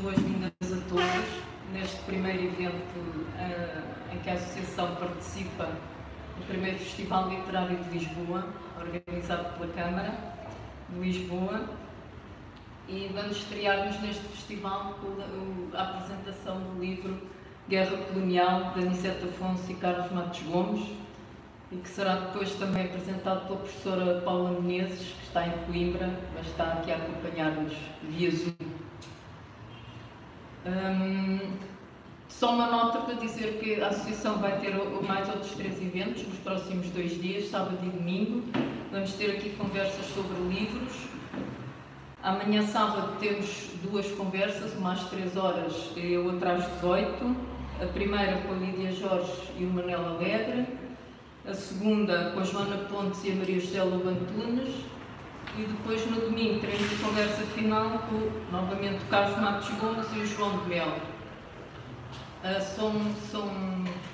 boas-vindas a todos neste primeiro evento em que a Associação participa no primeiro Festival Literário de Lisboa, organizado pela Câmara de Lisboa, e vamos estrear-nos neste festival com a apresentação do livro Guerra Colonial, de Aniceto Afonso e Carlos Matos Gomes, e que será depois também apresentado pela professora Paula Menezes, que está em Coimbra, mas está aqui a acompanhar-nos via Zoom. Só uma nota para dizer que a Associação vai ter mais outros 3 eventos nos próximos 2 dias, sábado e domingo. Vamos ter aqui conversas sobre livros. Amanhã, sábado, temos 2 conversas, uma às 3 horas e outra às 18. A primeira com a Lídia Jorge e o Manel Alegre. A segunda com a Joana Pontes e a Maria José Lobo Antunes. E depois, no domingo, teremos a conversa final com, novamente, o Carlos Matos Gomes e o João de Mel. São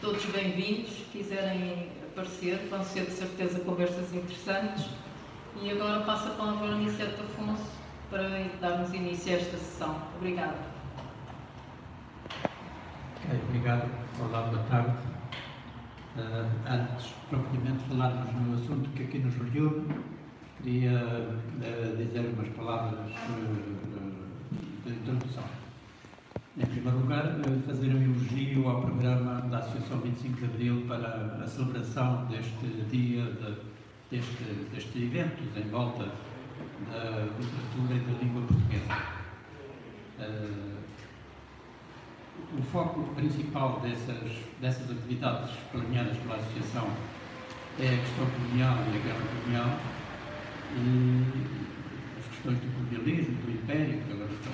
todos bem-vindos, se quiserem aparecer, vão ser de certeza conversas interessantes. E agora passo a palavra ao Aniceto Afonso para darmos início a esta sessão. Obrigada. Obrigado. Olá, boa tarde. Antes, propriamente, de falarmos no assunto que aqui nos reúne, queria dizer umas palavras de introdução. Em primeiro lugar, fazer um elogio ao programa da Associação 25 de Abril para a celebração deste dia, destes eventos em volta da literatura e da língua portuguesa. O foco principal dessas atividades planeadas pela Associação é a questão colonial e a guerra colonial e as questões do colonialismo, do império, que agora estão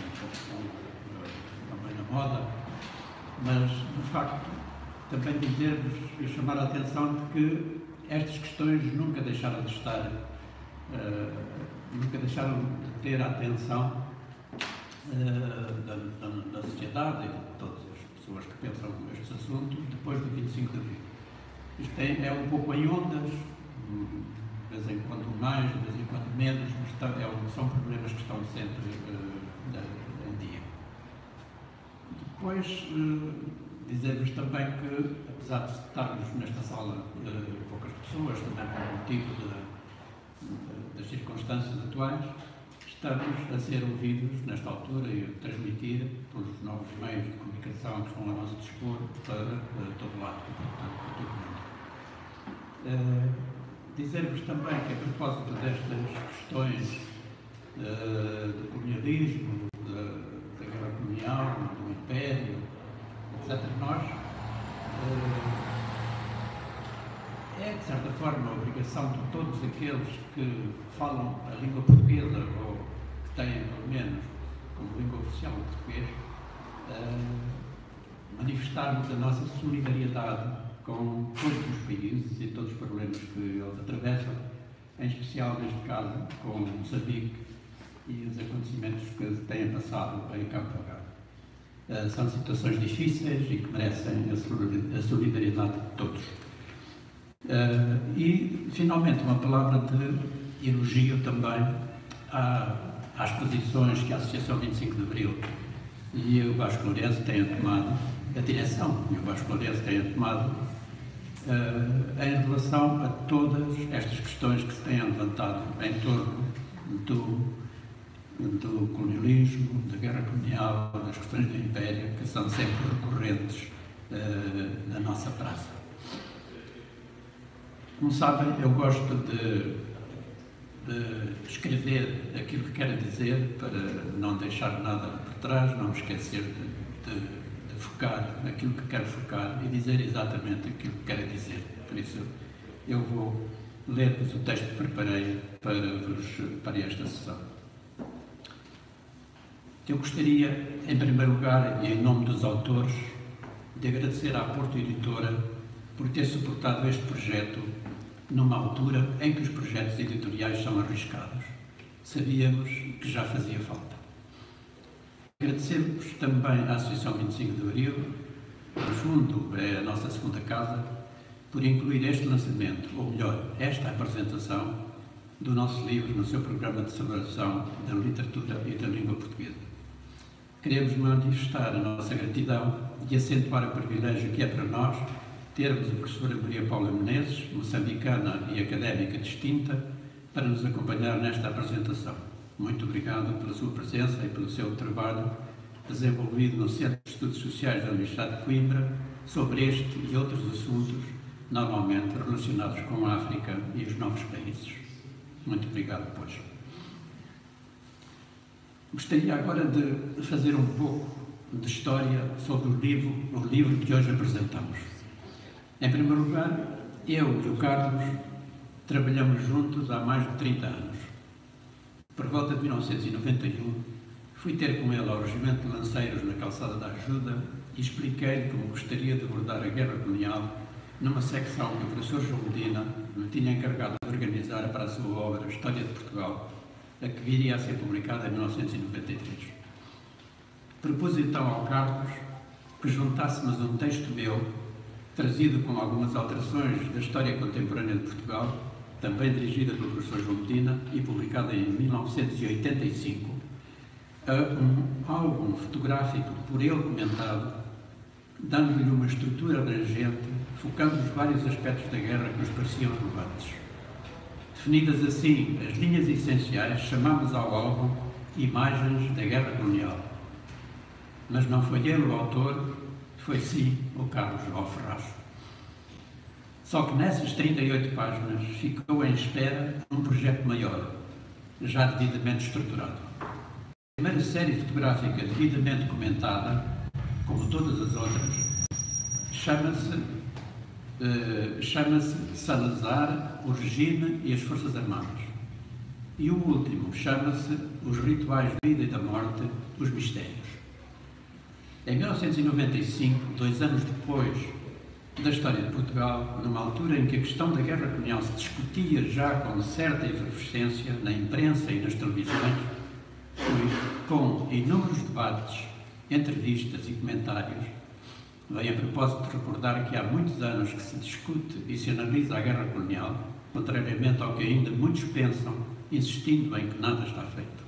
também na moda, mas, de facto, também dizer-vos e chamar a atenção de que estas questões nunca deixaram de estar, nunca deixaram de ter a atenção da sociedade e de todas as pessoas que pensam estes assuntos depois do 25 de Abril. Isto é um pouco em ondas, de vez em quando mais, de vez em quando menos, mas são problemas que estão sempre em dia. Depois, dizer-vos também que, apesar de estarmos nesta sala poucas pessoas, também por motivo das circunstâncias atuais, estamos a ser ouvidos nesta altura e a transmitir pelos novos meios de comunicação que estão ao nosso dispor para todo lado, portanto, para todo mundo. Dizer-vos também que, a propósito destas questões do colonialismo, da guerra colonial, do império, etc., nós é, de certa forma, a obrigação de todos aqueles que falam a língua portuguesa ou que têm, pelo menos, como língua oficial o português, manifestarmos a nossa solidariedade com todos os países e todos os problemas que eles atravessam, em especial, neste caso, com Moçambique e os acontecimentos que têm passado em Cabo Delgado. São situações difíceis e que merecem a solidariedade de todos. E, finalmente, uma palavra de elogio também às posições que a Associação 25 de Abril e o Vasco Lourenço têm tomado, a direção e o Vasco Lourenço têm tomado em relação a todas estas questões que se têm levantado em torno do colonialismo, da guerra colonial, das questões do império, que são sempre recorrentes na nossa praça. Como sabem, eu gosto de escrever aquilo que quero dizer para não deixar nada por trás, não me esquecer de focar naquilo que quero focar e dizer exatamente aquilo que quero dizer. Por isso, eu vou ler-vos o texto que preparei para esta sessão. Eu gostaria, em primeiro lugar, e em nome dos autores, de agradecer à Porto Editora por ter suportado este projeto numa altura em que os projetos editoriais são arriscados. Sabíamos que já fazia falta. Agradecemos também à Associação 25 de Abril, no fundo é a nossa segunda casa, por incluir este lançamento, ou melhor, esta apresentação do nosso livro no seu programa de celebração da literatura e da língua portuguesa. queremos manifestar a nossa gratidão e acentuar o privilégio que é para nós termos a professora Maria Paula Menezes, moçambicana e académica distinta, para nos acompanhar nesta apresentação. Muito obrigado pela sua presença e pelo seu trabalho desenvolvido no Centro de Estudos Sociais da Universidade de Coimbra sobre este e outros assuntos, normalmente relacionados com a África e os novos países. Muito obrigado, pois. Gostaria agora de fazer um pouco de história sobre o livro que hoje apresentamos. Em primeiro lugar, eu e o Carlos trabalhamos juntos há mais de 30 anos. Por volta de 1991, fui ter com ele ao Regimento de Lanceiros na Calçada da Ajuda e expliquei-lhe como gostaria de abordar a guerra colonial numa secção que o professor João Medina me tinha encarregado de organizar para a sua obra História de Portugal, a que viria a ser publicada em 1993. Propus então ao Carlos que juntássemos um texto meu, trazido com algumas alterações da História Contemporânea de Portugal, também dirigida pelo professor João Medina e publicada em 1985, a um álbum fotográfico por ele comentado, dando-lhe uma estrutura abrangente, focando os vários aspectos da guerra que nos pareciam relevantes. Definidas assim as linhas essenciais, chamámos ao álbum Imagens da Guerra Colonial. Mas não foi ele o autor, foi sim o Carlos João Ferraz. Só que nessas 38 páginas ficou em espera um projeto maior, já devidamente estruturado. A primeira série fotográfica devidamente comentada, como todas as outras, chama-se Salazar, o Regime e as Forças Armadas. E o último chama-se Os Rituais da Vida e da Morte, os Mistérios. Em 1995, 2 anos depois da história de Portugal, numa altura em que a questão da guerra colonial se discutia já com certa efervescência na imprensa e nas televisões, com inúmeros debates, entrevistas e comentários, vem a propósito de recordar que há muitos anos que se discute e se analisa a guerra colonial, contrariamente ao que ainda muitos pensam, insistindo em que nada está feito.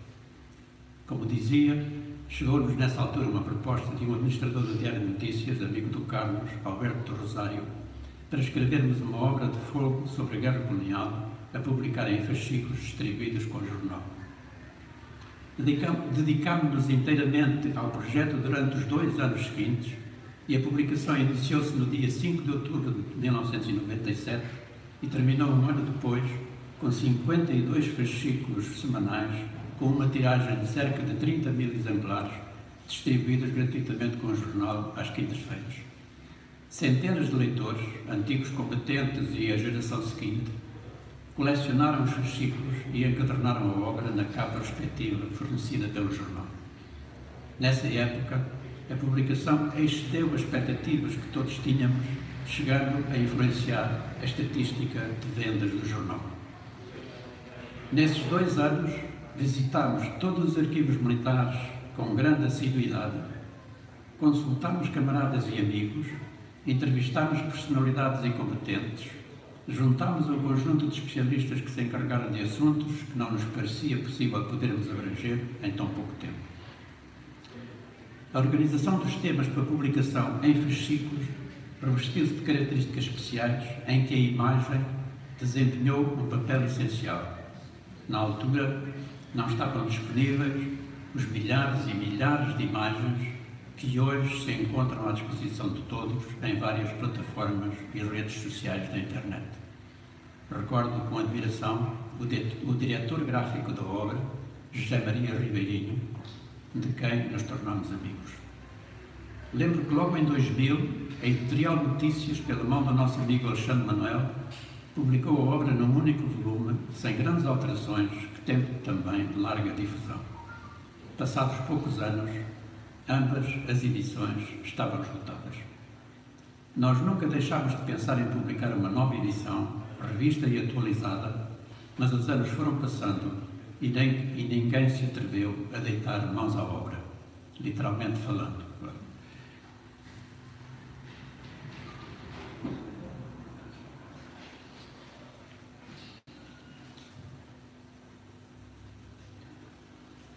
Como dizia, chegou-nos nessa altura uma proposta de um administrador do Diário de Notícias, amigo do Carlos, Alberto do Rosário, para escrevermos uma obra de fogo sobre a guerra colonial, a publicar em fascículos distribuídos com o jornal. Dedicámos-nos inteiramente ao projeto durante os 2 anos seguintes e a publicação iniciou-se no dia 5 de outubro de 1997 e terminou um ano depois com 52 fascículos semanais, com uma tiragem de cerca de 30.000 exemplares, distribuídos gratuitamente com o jornal às quintas-feiras. Centenas de leitores, antigos combatentes e a geração seguinte, colecionaram os fascículos e encadernaram a obra na capa respectiva fornecida pelo jornal. Nessa época, a publicação excedeu as expectativas que todos tínhamos, chegando a influenciar a estatística de vendas do jornal. Nesses 2 anos, visitámos todos os arquivos militares com grande assiduidade, consultámos camaradas e amigos, entrevistámos personalidades e competentes, juntámos um conjunto de especialistas que se encarregaram de assuntos que não nos parecia possível podermos abranger em tão pouco tempo. A organização dos temas para publicação em fascículos revestiu-se de características especiais em que a imagem desempenhou um papel essencial. Na altura, não estavam disponíveis os milhares e milhares de imagens que hoje se encontram à disposição de todos em várias plataformas e redes sociais da internet. Recordo com admiração o diretor gráfico da obra, José Maria Ribeirinho, de quem nos tornamos amigos. Lembro que logo em 2000, a editorial Notícias, pela mão do nosso amigo Alexandre Manuel, publicou a obra num único volume, sem grandes alterações, que teve também larga difusão. Passados poucos anos, ambas as edições estavam esgotadas. Nós nunca deixámos de pensar em publicar uma nova edição, revista e atualizada, mas os anos foram passando e ninguém se atreveu a deitar mãos à obra, literalmente falando.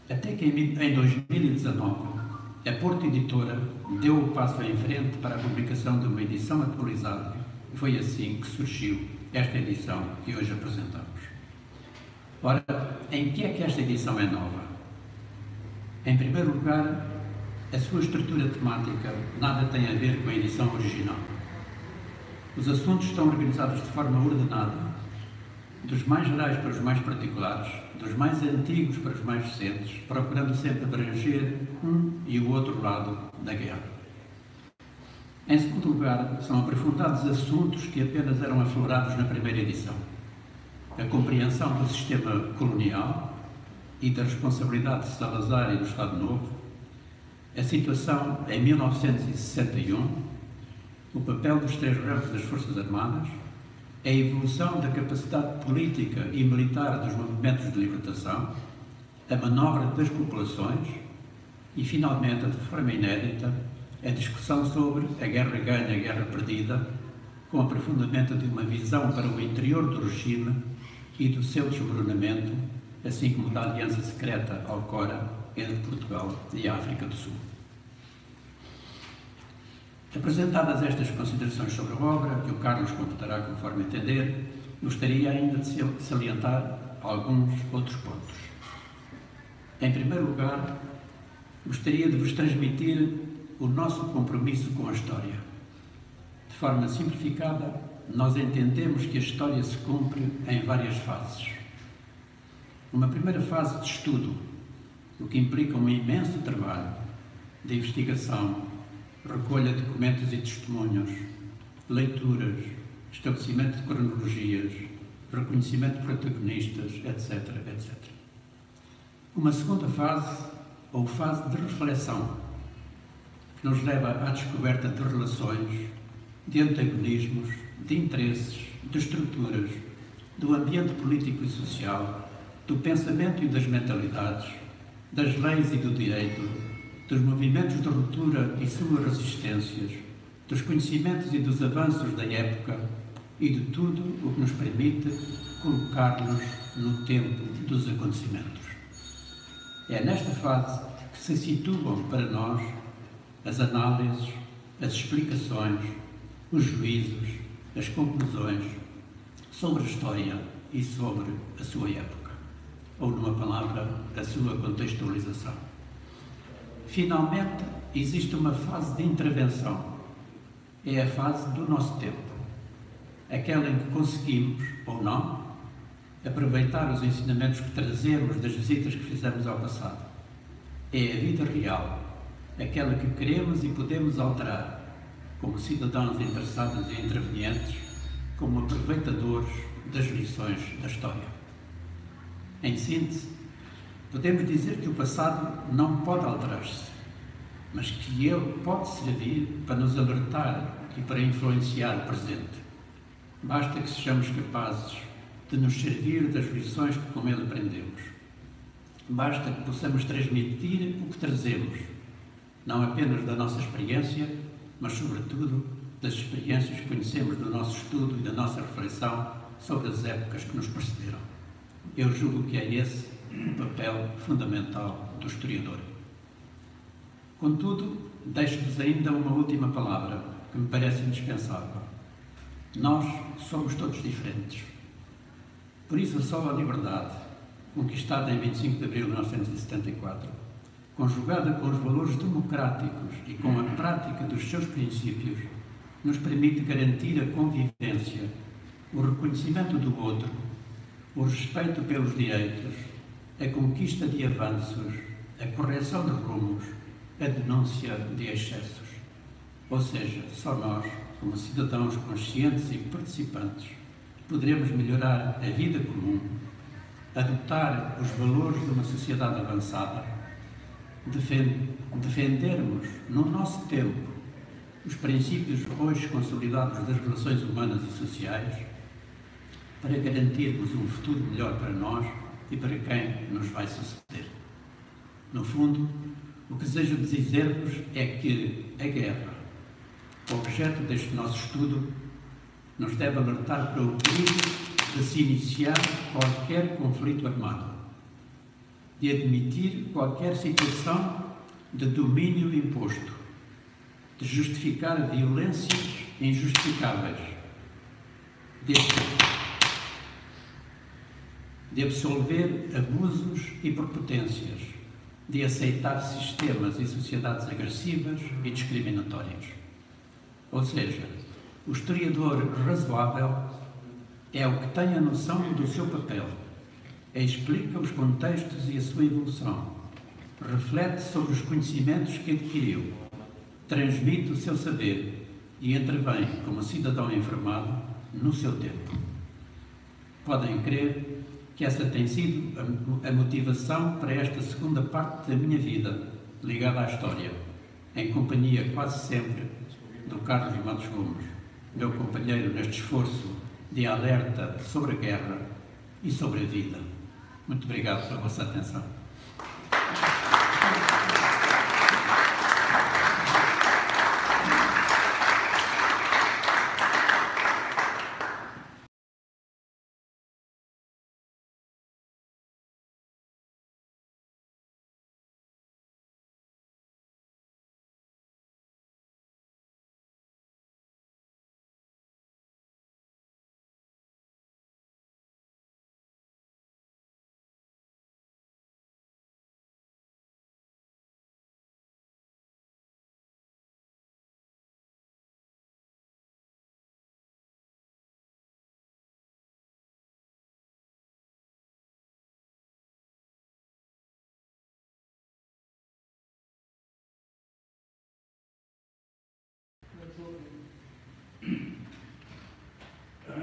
Até que em 2019, a Porto Editora deu o passo em frente para a publicação de uma edição atualizada e foi assim que surgiu esta edição que hoje apresentamos. Ora, em que é que esta edição é nova? Em primeiro lugar, a sua estrutura temática nada tem a ver com a edição original. Os assuntos estão organizados de forma ordenada, dos mais gerais para os mais particulares, dos mais antigos para os mais recentes, procurando sempre abranger um e o outro lado da guerra. Em segundo lugar, são aprofundados assuntos que apenas eram aflorados na primeira edição. A compreensão do sistema colonial e da responsabilidade de Salazar e do Estado Novo, a situação em 1961, o papel dos três rampos das Forças Armadas, a evolução da capacidade política e militar dos movimentos de libertação, a manobra das populações e, finalmente, de forma inédita, a discussão sobre a guerra ganha, a guerra perdida, com o aprofundamento de uma visão para o interior do regime e do seu desmoronamento, assim como da aliança secreta Alcora entre Portugal e a África do Sul. Apresentadas estas considerações sobre a obra, que o Carlos completará conforme entender, gostaria ainda de salientar alguns outros pontos. Em primeiro lugar, gostaria de vos transmitir o nosso compromisso com a história. De forma simplificada, nós entendemos que a história se cumpre em várias fases. Uma primeira fase de estudo, o que implica um imenso trabalho de investigação, recolha de documentos e testemunhos, leituras, estabelecimento de cronologias, reconhecimento de protagonistas, etc., etc. Uma segunda fase, ou fase de reflexão, que nos leva à descoberta de relações, de antagonismos, de interesses, de estruturas, do ambiente político e social, do pensamento e das mentalidades, das leis e do direito, dos movimentos de ruptura e suas resistências, dos conhecimentos e dos avanços da época e de tudo o que nos permite colocar-nos no tempo dos acontecimentos. É nesta fase que se situam para nós as análises, as explicações, os juízos, as conclusões sobre a história e sobre a sua época, ou, numa palavra, a sua contextualização. Finalmente, existe uma fase de intervenção. É a fase do nosso tempo, aquela em que conseguimos, ou não, aproveitar os ensinamentos que trazemos das visitas que fizemos ao passado. É a vida real, aquela que queremos e podemos alterar, como cidadãos interessados e intervenientes, como aproveitadores das lições da história. Em síntese, podemos dizer que o passado não pode alterar-se, mas que ele pode servir para nos alertar e para influenciar o presente. Basta que sejamos capazes de nos servir das lições que com ele aprendemos. Basta que possamos transmitir o que trazemos, não apenas da nossa experiência, mas, sobretudo, das experiências que conhecemos do nosso estudo e da nossa reflexão sobre as épocas que nos precederam. Eu julgo que é esse o papel fundamental do historiador. Contudo, deixo-vos ainda uma última palavra que me parece indispensável. Nós somos todos diferentes. Por isso, só a liberdade, conquistada em 25 de abril de 1974, conjugada com os valores democráticos e com a prática dos seus princípios, nos permite garantir a convivência, o reconhecimento do outro, o respeito pelos direitos, a conquista de avanços, a correção de rumos, a denúncia de excessos. Ou seja, só nós, como cidadãos conscientes e participantes, poderemos melhorar a vida comum, adotar os valores de uma sociedade avançada, defendermos, no nosso tempo, os princípios hoje consolidados das relações humanas e sociais, para garantirmos um futuro melhor para nós e para quem nos vai suceder. No fundo, o que desejo dizer-vos é que a guerra, objeto deste nosso estudo, nos deve alertar para o perigo de se iniciar qualquer conflito armado, de admitir qualquer situação de domínio imposto, de justificar violências injustificáveis, de absolver abusos e prepotências, de aceitar sistemas e sociedades agressivas e discriminatórias. Ou seja, o historiador razoável é o que tem a noção do seu papel, explica os contextos e a sua evolução, reflete sobre os conhecimentos que adquiriu, transmite o seu saber e intervém como cidadão informado no seu tempo. Podem crer que essa tem sido a motivação para esta segunda parte da minha vida, ligada à história, em companhia quase sempre do Carlos Matos Gomes, meu companheiro neste esforço de alerta sobre a guerra e sobre a vida. Muito obrigado pela vossa atenção.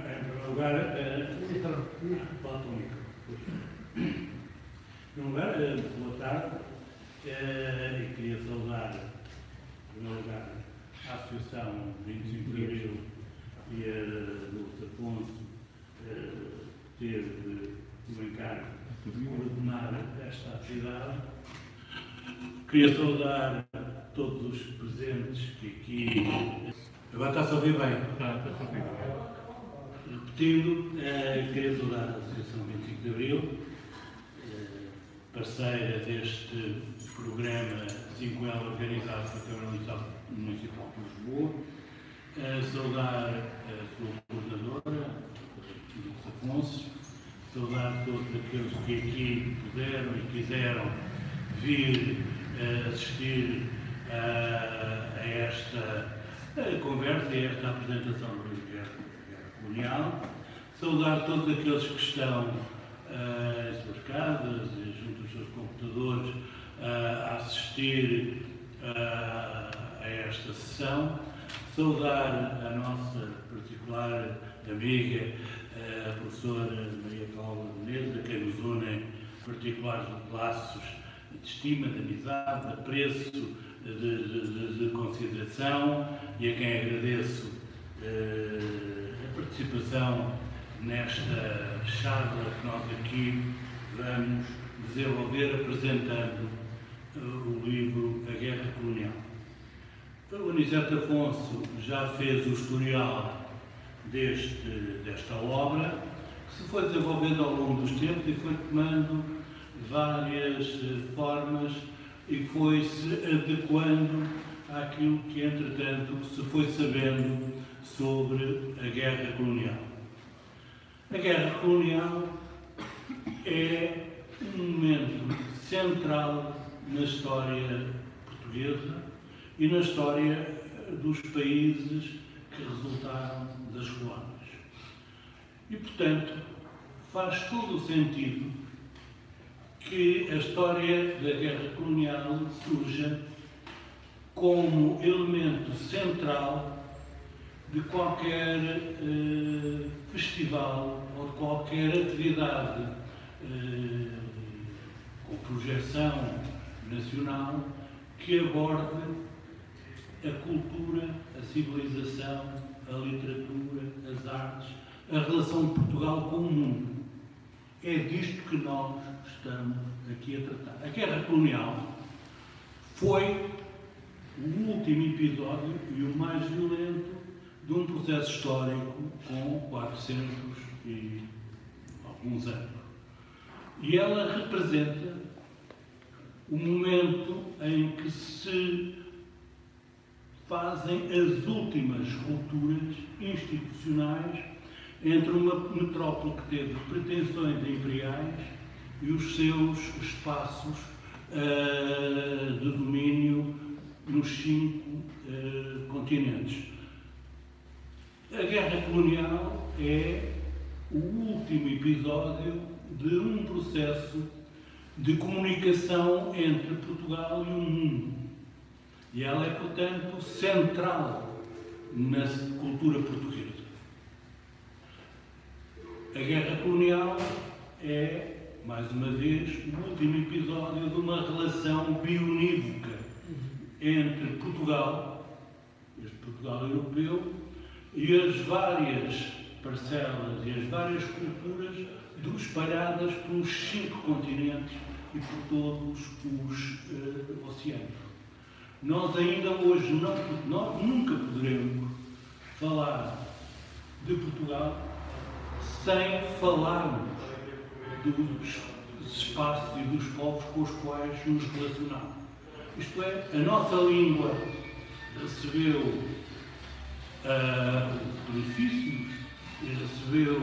Em primeiro lugar, boa tarde, e queria saudar, em primeiro lugar, a Associação 25 de Abril e a Luís Afonso teve o encargo de coordenar esta atividade. Queria saudar todos os presentes que aqui... Agora está-se a ouvir bem? Repetindo, queria saudar a Associação 25 de Abril, parceira deste programa 5L organizado pela Câmara Municipal de Lisboa, saudar a sua coordenadora, Luís Afonso, saudar todos aqueles que aqui puderam e quiseram vir assistir a esta conversa e a esta apresentação do Guerra Colonial, saudar todos aqueles que estão em suas casas e junto aos seus computadores a assistir a esta sessão, saudar a nossa particular amiga, a professora Maria Paula Menezes, a quem nos unem particulares laços de estima, de amizade, de apreço, de consideração, e a quem agradeço a participação nesta charla que nós aqui vamos desenvolver apresentando o livro A Guerra Colonial. O Aniceto Afonso já fez o historial desta obra, que se foi desenvolvendo ao longo dos tempos e foi tomando várias formas e foi-se adequando àquilo que, entretanto, se foi sabendo sobre a guerra colonial. A guerra colonial é um momento central na história portuguesa e na história dos países que resultaram das colónias. E, portanto, faz todo o sentido que a história da guerra colonial surja como elemento central de qualquer festival ou de qualquer atividade com projeção nacional que aborde a cultura, a civilização, a literatura, as artes, a relação de Portugal com o mundo. É disto que nós estamos aqui a tratar. A guerra colonial foi o último episódio e o mais violento de um processo histórico com 400 e alguns anos. E ela representa o momento em que se fazem as últimas rupturas institucionais entre uma metrópole que teve pretensões imperiais e os seus espaços de domínio nos 5 continentes. A guerra colonial é o último episódio de um processo de comunicação entre Portugal e o mundo. E ela é, portanto, central na cultura portuguesa. A guerra colonial é, mais uma vez, o último episódio de uma relação bionívoca entre Portugal, este Portugal europeu, e as várias parcelas e as várias culturas espalhadas pelos 5 continentes e por todos os oceanos. Nós ainda hoje nós nunca poderemos falar de Portugal sem falarmos dos espaços e dos povos com os quais nos relacionamos. Isto é, a nossa língua recebeu benefícios e recebeu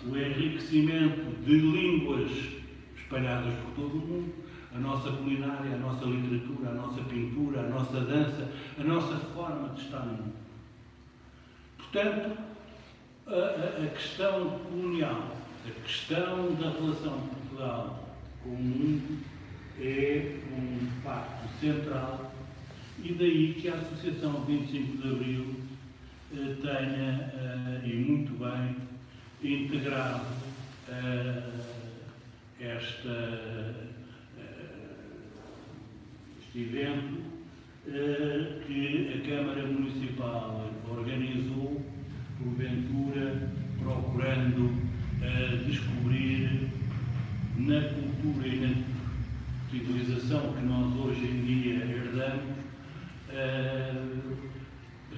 o enriquecimento de línguas espalhadas por todo o mundo. A nossa culinária, a nossa literatura, a nossa pintura, a nossa dança, a nossa forma de estar no mundo. Portanto, a questão colonial, a questão da relação de Portugal com o mundo é um facto central e daí que a Associação 25 de Abril tenha, e muito bem, integrado este evento que a Câmara Municipal organizou, porventura procurando descobrir na cultura e na civilização que nós hoje em dia herdamos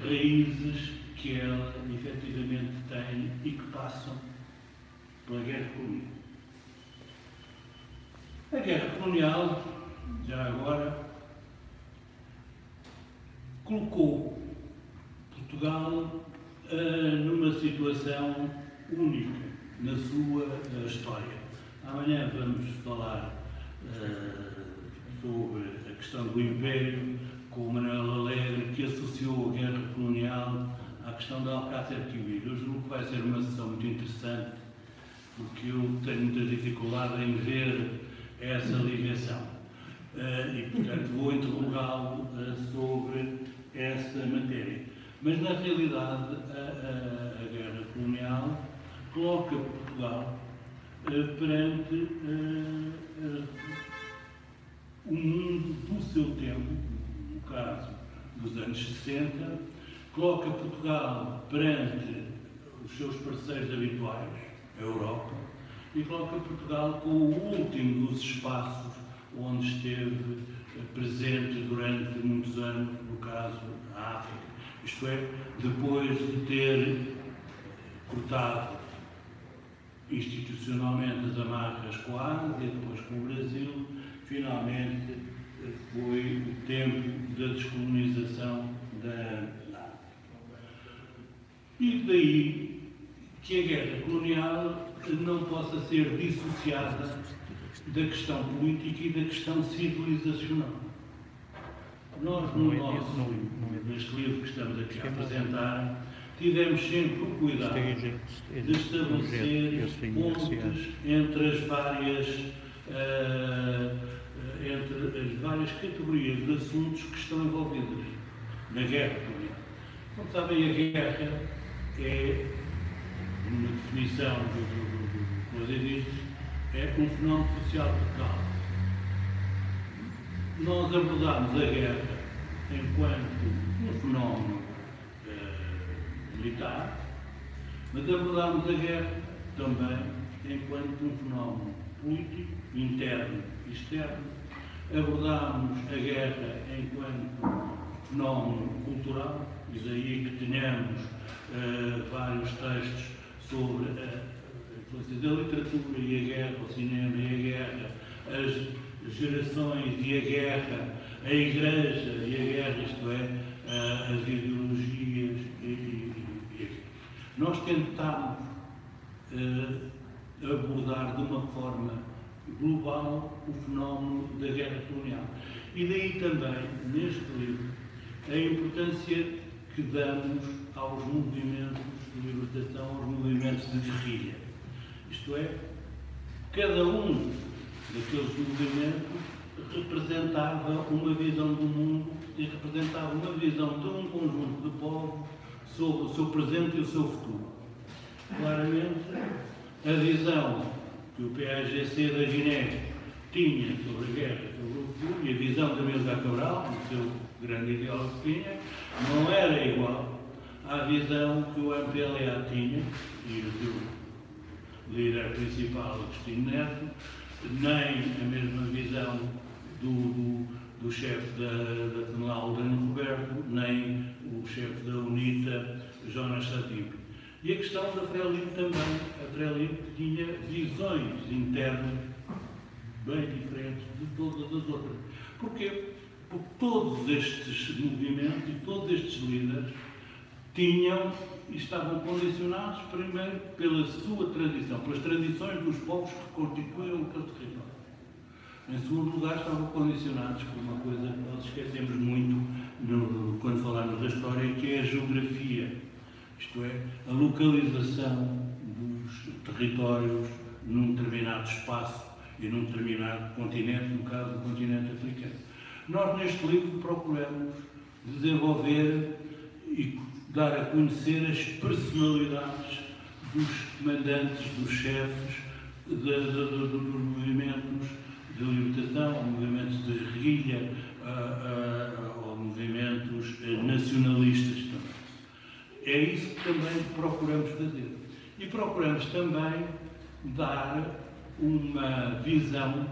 raízes que ela efetivamente tem e que passam pela guerra colonial. A guerra colonial, já agora, colocou Portugal numa situação única na sua história. Amanhã vamos falar sobre a questão do Império, com o Manuel Alegre, que associou a guerra colonial à questão da Alcácer Quibir. Eu julgo que vai ser uma sessão muito interessante, porque eu tenho muita dificuldade em ver essa ligação. E, portanto, vou interrogá-lo sobre essa matéria. Mas, na realidade, a guerra colonial coloca Portugal perante o mundo do seu tempo, no caso dos anos 60, coloca Portugal perante os seus parceiros habituais, a Europa, e coloca Portugal com o último dos espaços onde esteve presente durante muitos anos, no caso, a África. Isto é, depois de ter cortado institucionalmente as amarras com a Ásia, depois com o Brasil, finalmente foi o tempo da descolonização da África. E daí que a guerra colonial não possa ser dissociada da questão política e da questão civilizacional. Nós, neste livro que estamos aqui a apresentar, tivemos sempre o cuidado de estabelecer pontes entre as várias categorias de assuntos que estão envolvidas na guerra colonial. Como sabem, a guerra é, uma definição do existe, é um fenómeno social total. Nós abordamos a guerra enquanto um fenómeno militar, mas abordamos a guerra também enquanto um fenómeno político, interno e externo. Abordamos a guerra enquanto fenómeno cultural, e daí que tenhamos vários textos sobre a influência da literatura e a guerra, o cinema e a guerra, as gerações e a guerra, a Igreja e a guerra, isto é, as ideologias. Nós tentámos abordar de uma forma global o fenómeno da guerra colonial. E daí também, neste livro, a importância que damos aos movimentos de libertação, aos movimentos de guerrilha. Isto é, cada um daqueles movimentos representava uma visão do mundo e representava uma visão de um conjunto de povos sobre o seu presente e o seu futuro. Claramente, a visão que o PAGC da Guiné tinha sobre a guerra, sobre o futuro, e a visão da Amílcar Cabral, o seu grande ideólogo tinha, não era igual à visão que o MPLA tinha, e o seu líder principal, Agostinho Neto, nem a mesma visão do chefe da FENLAL, Dano Roberto, nem o chefe da UNITA, Jonas Savimbi. E a questão da Frelimo também. A Frelimo tinha visões internas bem diferentes de todas as outras. Porquê? Porque todos estes movimentos e todos estes líderes tinham e estavam condicionados primeiro pela sua tradição, pelas tradições dos povos que constituíram aquele território. Em segundo lugar, estavam condicionados por uma coisa que nós esquecemos muito quando falamos da história, que é a geografia. Isto é, a localização dos territórios num determinado espaço e num determinado continente, no caso do continente africano. Nós, neste livro, procuramos desenvolver e dar a conhecer as personalidades dos comandantes, dos chefes, dos movimentos de libertação, movimentos de guerrilha, ou movimentos nacionalistas também. É isso que também procuramos fazer. E procuramos também dar uma visão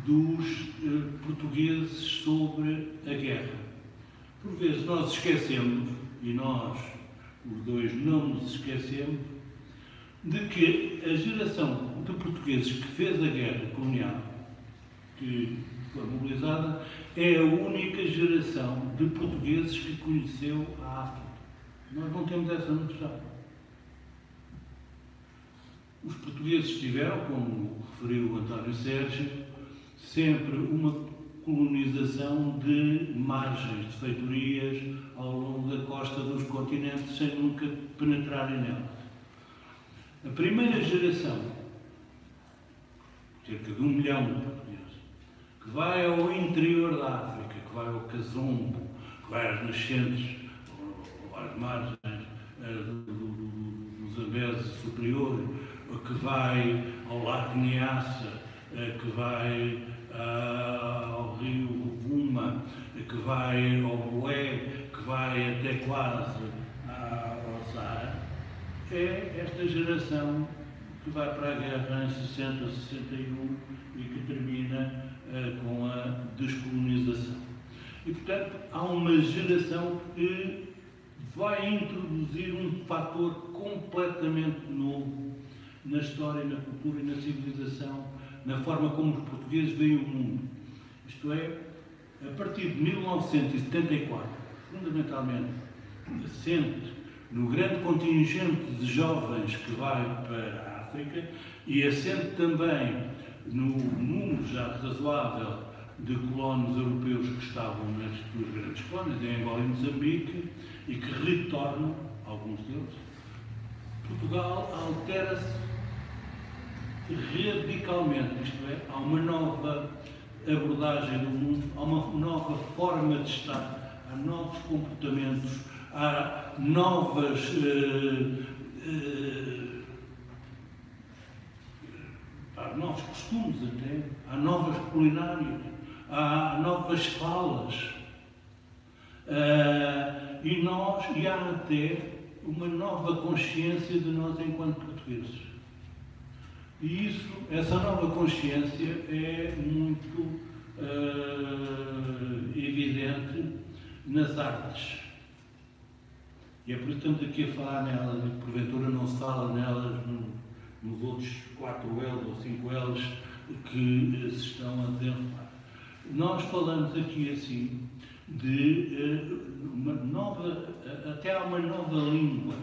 dos portugueses sobre a guerra. Por vezes nós esquecemos, e nós, os dois, não nos esquecemos, de que a geração de portugueses que fez a guerra colonial, que foi mobilizada, é a única geração de portugueses que conheceu a África. Nós não temos essa noção. Os portugueses tiveram, como referiu o António Sérgio, sempre uma colonização de margens, de feitorias ao longo da costa dos continentes, sem nunca penetrarem nelas. A primeira geração, cerca de 1 milhão de portugueses, que vai ao interior da África, que vai ao Kazumbo, que vai às nascentes, ou às margens do Zambeze superior, que vai ao Lago Niassa, que vai ao rio Rovuma, que vai ao Boé, que vai até quase ao Saara, é esta geração que vai para a guerra em 60, 61 e que termina com a descolonização. E, portanto, há uma geração que vai introduzir um fator completamente novo na história, na cultura e na civilização, na forma como os portugueses veem o mundo. Isto é, a partir de 1974, fundamentalmente assente no grande contingente de jovens que vai para a África e assente também no número já razoável de colonos europeus que estavam nas duas grandes colónias, em Angola e Moçambique, e que retornam, alguns deles, Portugal altera-se radicalmente, isto é, há uma nova abordagem do mundo, há uma nova forma de estar, há novos comportamentos, há novas há novos costumes até, há novas culinárias, há novas falas, e há até uma nova consciência de nós enquanto portugueses. E isso, essa nova consciência é muito evidente nas artes. E é por isso que estamos aqui a falar nelas, e porventura não se fala nelas nos outros 4 L's ou 5 L's que se estão a desenrolar. Nós falamos aqui assim de uma nova, até há uma nova língua,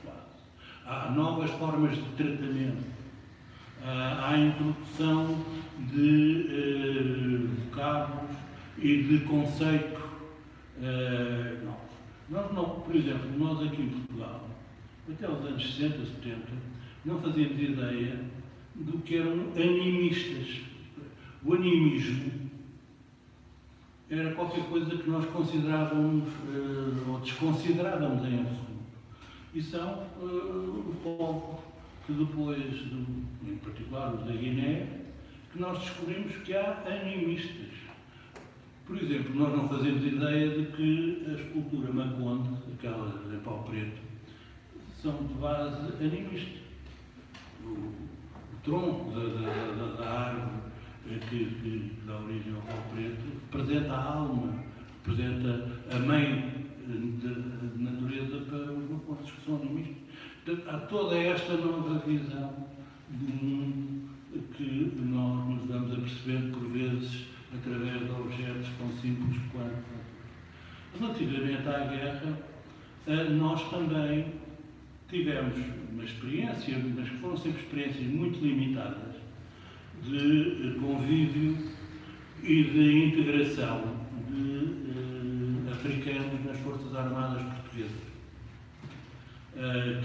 quase. Há novas formas de tratamento, há a introdução de vocábulos e de conceitos novos. Nós não, por exemplo, nós aqui em Portugal, até os anos 60, 70, não fazíamos ideia do que eram animistas. O animismo era qualquer coisa que nós considerávamos ou desconsiderávamos em absoluto. E são o povo que depois, em particular os da Guiné, que nós descobrimos que há animistas. Por exemplo, nós não fazemos ideia de que a escultura Maconde, aquela de pau preto, são de base animista. O tronco da árvore que dá origem ao pau preto representa a alma, representa a mãe da natureza para os Macondes, que são animistas. Portanto, há toda esta nova visão do mundo que nós nos damos a perceber, por vezes, através de objetos tão simples quanto. Relativamente à guerra, nós também tivemos uma experiência, mas que foram sempre experiências muito limitadas, de convívio e de integração de africanos nas Forças Armadas Portuguesas,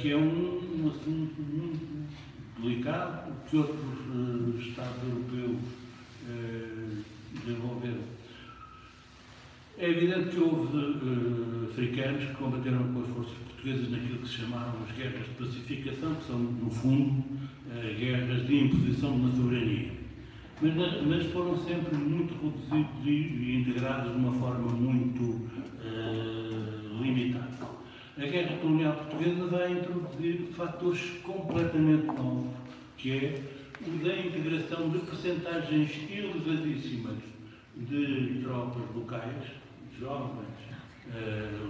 que é um assunto muito delicado, que outros Estados europeus desenvolveram. É evidente que houve africanos que combateram com as forças portuguesas naquilo que se chamaram as guerras de pacificação, que são, no fundo, guerras de imposição de uma soberania. Mas foram sempre muito reduzidos e integrados de uma forma muito limitada. A guerra colonial portuguesa vai introduzir fatores completamente novos, que é o da integração de percentagens elevadíssimas de tropas locais, jovens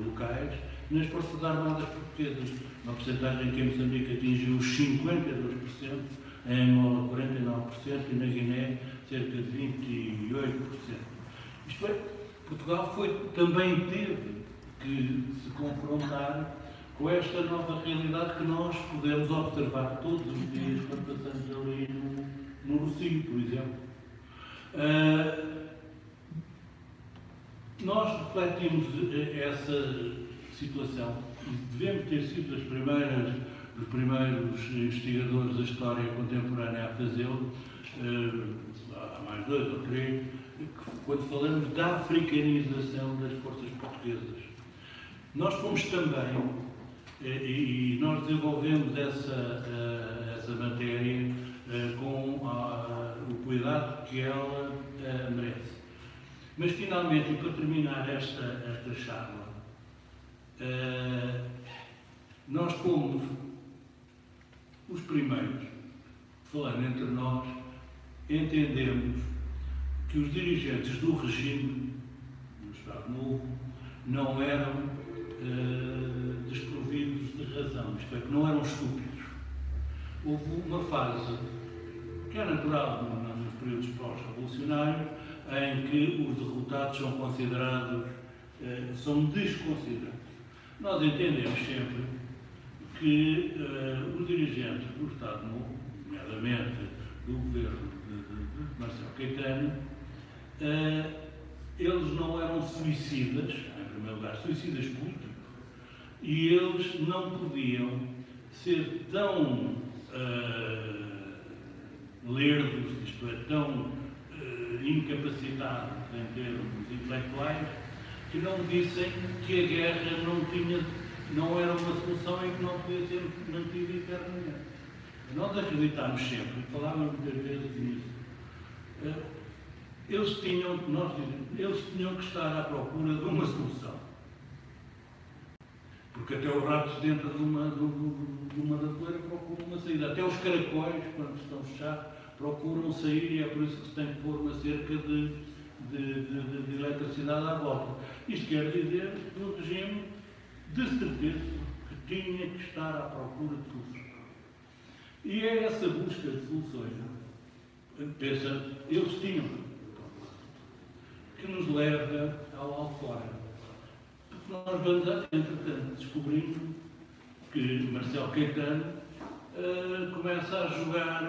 locais, nas Forças Armadas Portuguesas. Uma percentagem que em Moçambique atingiu os 52%, em Angola 49% e na Guiné cerca de 28%. Isto é, Portugal também teve que se confrontar com esta nova realidade que nós podemos observar todos os dias quando passamos ali no Rossio, por exemplo. Nós refletimos essa situação e devemos ter sido os primeiros investigadores da história contemporânea a fazê-lo, há mais 2 ou 3, quando falamos da africanização das forças portuguesas. Nós fomos também, e nós desenvolvemos essa matéria com o cuidado que ela merece. Mas, finalmente, e para terminar esta charla, nós fomos os primeiros, falando entre nós, entendemos que os dirigentes do regime, do Estado Novo, não eram desprovidos de razão, isto é, que não eram estúpidos. Houve uma fase, que é natural nos períodos pós-revolucionários, em que os derrotados são considerados, são desconsiderados. Nós entendemos sempre que os dirigentes do Estado Novo, nomeadamente do governo de Marcelo Caetano, eles não eram suicidas, em primeiro lugar, suicidas políticos, e eles não podiam ser tão lerdos, isto é, tão incapacitados em termos intelectuais, que não dissem que a guerra não era uma solução e que não podia ser mantida eternamente. Nós acreditámos sempre, e falávamos muitas vezes nisso, eles tinham que estar à procura de uma solução. Porque até o rato dentro de uma ratoeira procura uma saída. Até os caracóis, quando estão fechados, procuram sair, e é por isso que se tem que pôr uma cerca de eletricidade à volta. Isto quer dizer que o regime, de certeza, que tinha que estar à procura de soluções. E é essa busca de soluções pensa, eles tinham, que nos leva ao Alcora. Porque nós vamos, entretanto, descobrindo que Marcelo Caetano começa a jogar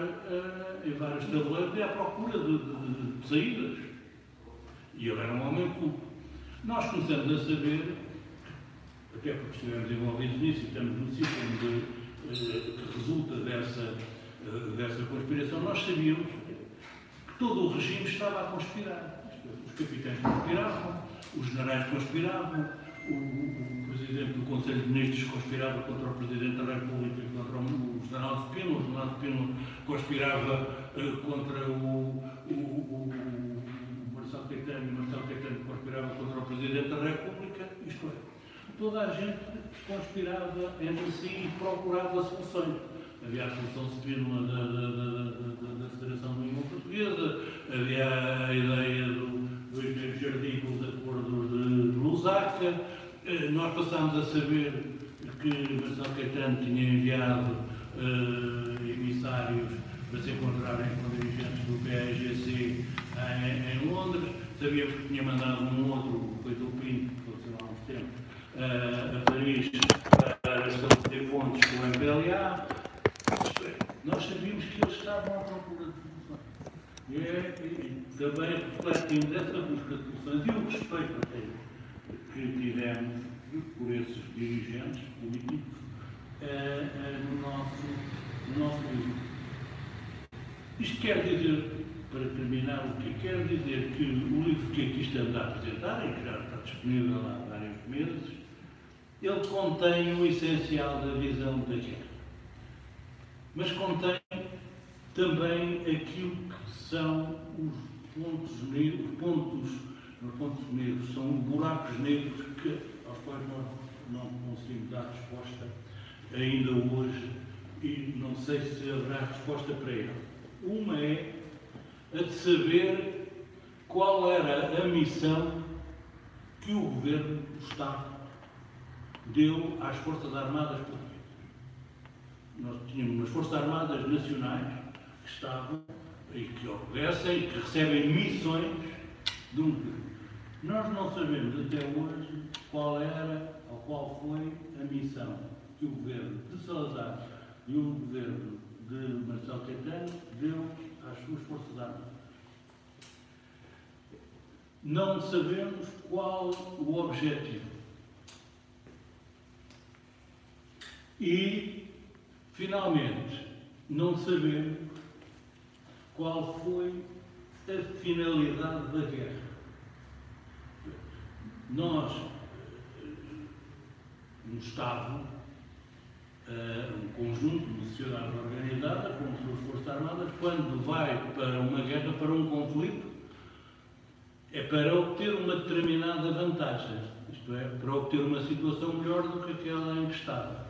em vários tabuleiros e à procura de saídas. E ele era um homem culto. Nós começamos a saber, até porque estivemos envolvidos nisso e estamos no ciclo que resulta dessa conspiração, nós sabíamos que todo o regime estava a conspirar. Os capitães conspiravam, os generais conspiravam, o Presidente do Conselho de Ministros conspirava contra o Presidente da República e contra o General Spínola conspirava contra o Marcelo Caetano conspirava contra o Presidente da República, isto é, toda a gente conspirava entre si e procurava soluções. Havia a solução Spínola da Federação da União Portuguesa, havia a ideia do Engenheiro Jardim com os acordos de Lusaka. Nós passámos a saber que Marcelo Caetano tinha enviado emissários para se encontrarem com dirigentes do PAIGC em Londres. Sabíamos que tinha mandado um outro, foi do Pinto, que aconteceu há uns tempos, a Paris para estabelecer pontos com o MPLA. Nós sabíamos que eles estavam à procura de soluções. E também refletimos essa busca de soluções e o respeito até que tivemos por esses dirigentes políticos no nosso livro. Isto quer dizer, para terminar, o que quer dizer que o livro que aqui estamos a apresentar, e que já está disponível há vários meses, ele contém o essencial da visão da guerra. Mas contém também aquilo que são os pontos negros, são buracos negros aos quais nós não conseguimos dar resposta ainda hoje e não sei se haverá resposta para ele. Uma é a de saber qual era a missão que o Governo do Estado deu às Forças Armadas portuguesas. Nós tínhamos umas Forças Armadas nacionais que estavam e que obedecem, que recebem missões de um governo. Nós não sabemos até hoje qual era ou qual foi a missão que o governo de Salazar e o governo de Marcelo Caetano deu às suas Forças Armadas. Não sabemos qual o objetivo. E, finalmente, não sabemos qual foi a finalidade da guerra. Nós, no Estado, um conjunto de sociedade organizada, com as suas Forças Armadas, quando vai para uma guerra, para um conflito, é para obter uma determinada vantagem, isto é, para obter uma situação melhor do que aquela em que estava.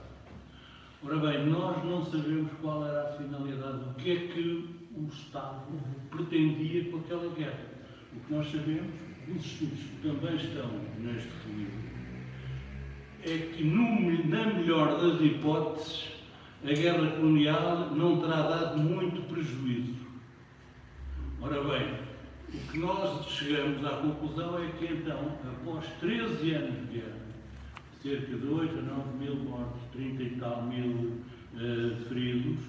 Ora bem, nós não sabemos qual era a finalidade, o que é que o Estado pretendia com aquela guerra. O que nós sabemos, os estudos que também estão neste livro, é que, na melhor das hipóteses, a guerra colonial não terá dado muito prejuízo. Ora bem, o que nós chegamos à conclusão é que, então, após 13 anos de guerra, cerca de 8 a 9 mil mortos, 30 e tal mil feridos,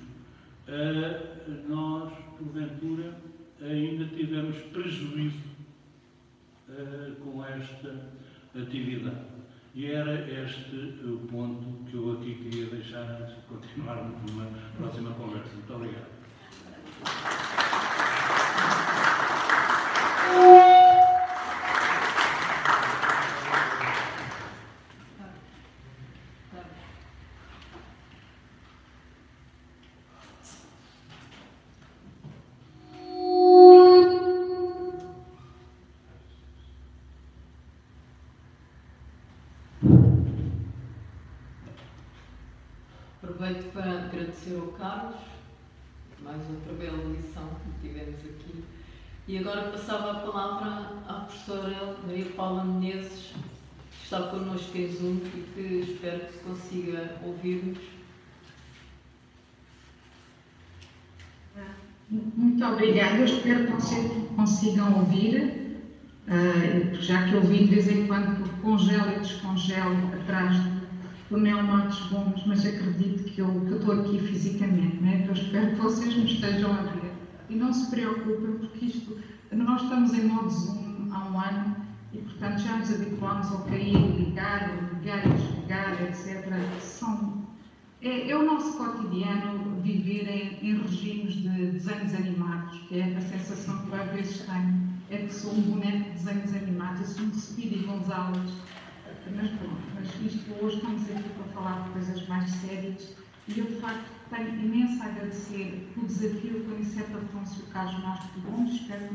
nós, porventura, ainda tivemos prejuízo com esta atividade. E era este o ponto que eu aqui queria deixar antes de continuarmos numa próxima conversa. Muito obrigado. Aproveito para agradecer ao Carlos, mais outra bela lição que tivemos aqui. E agora passava a palavra à professora Maria Paula Menezes, que está connosco em Zoom e que espero que consiga ouvir-nos. Muito obrigada. Eu espero que vocês consigam ouvir, já que eu ouvi de vez em quando congelo e descongelo atrás do Nel Matos Gomes, mas acredito que eu estou aqui fisicamente, né? Eu espero que vocês me estejam a ver. E não se preocupem, porque nós estamos em modo Zoom há um ano e, portanto, já nos habituámos ao cair, ligar e desligar, etc. É o nosso cotidiano viver em regimes de desenhos animados, que é a sensação que eu às vezes tenho, é que sou um boneco de desenhos animados, eu sou um Speedy Gonzales, mas pronto, mas isto hoje estamos aqui para falar de coisas mais sérias e eu de facto tenho imenso a agradecer o desafio que o Aniceto Afonso e o Carlos Mastro Gomes, espero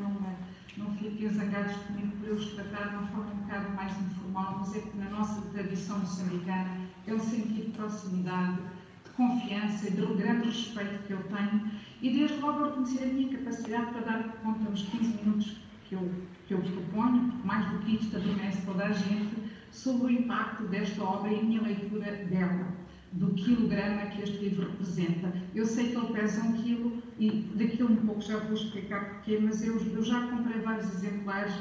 que não fiquem zangados comigo por eu os tratar de uma forma um bocado mais informal, mas é que na nossa tradição moçambicana é um sentido de proximidade, de confiança e de grande respeito que eu tenho e desde logo eu reconhecer a minha capacidade para dar conta nos 15 minutos que eu proponho, mais do que isto adormece toda a gente, sobre o impacto desta obra e a minha leitura dela, do quilograma que este livro representa. Eu sei que ele pesa 1 quilo e daqui a um pouco já vou explicar porquê, mas eu já comprei vários exemplares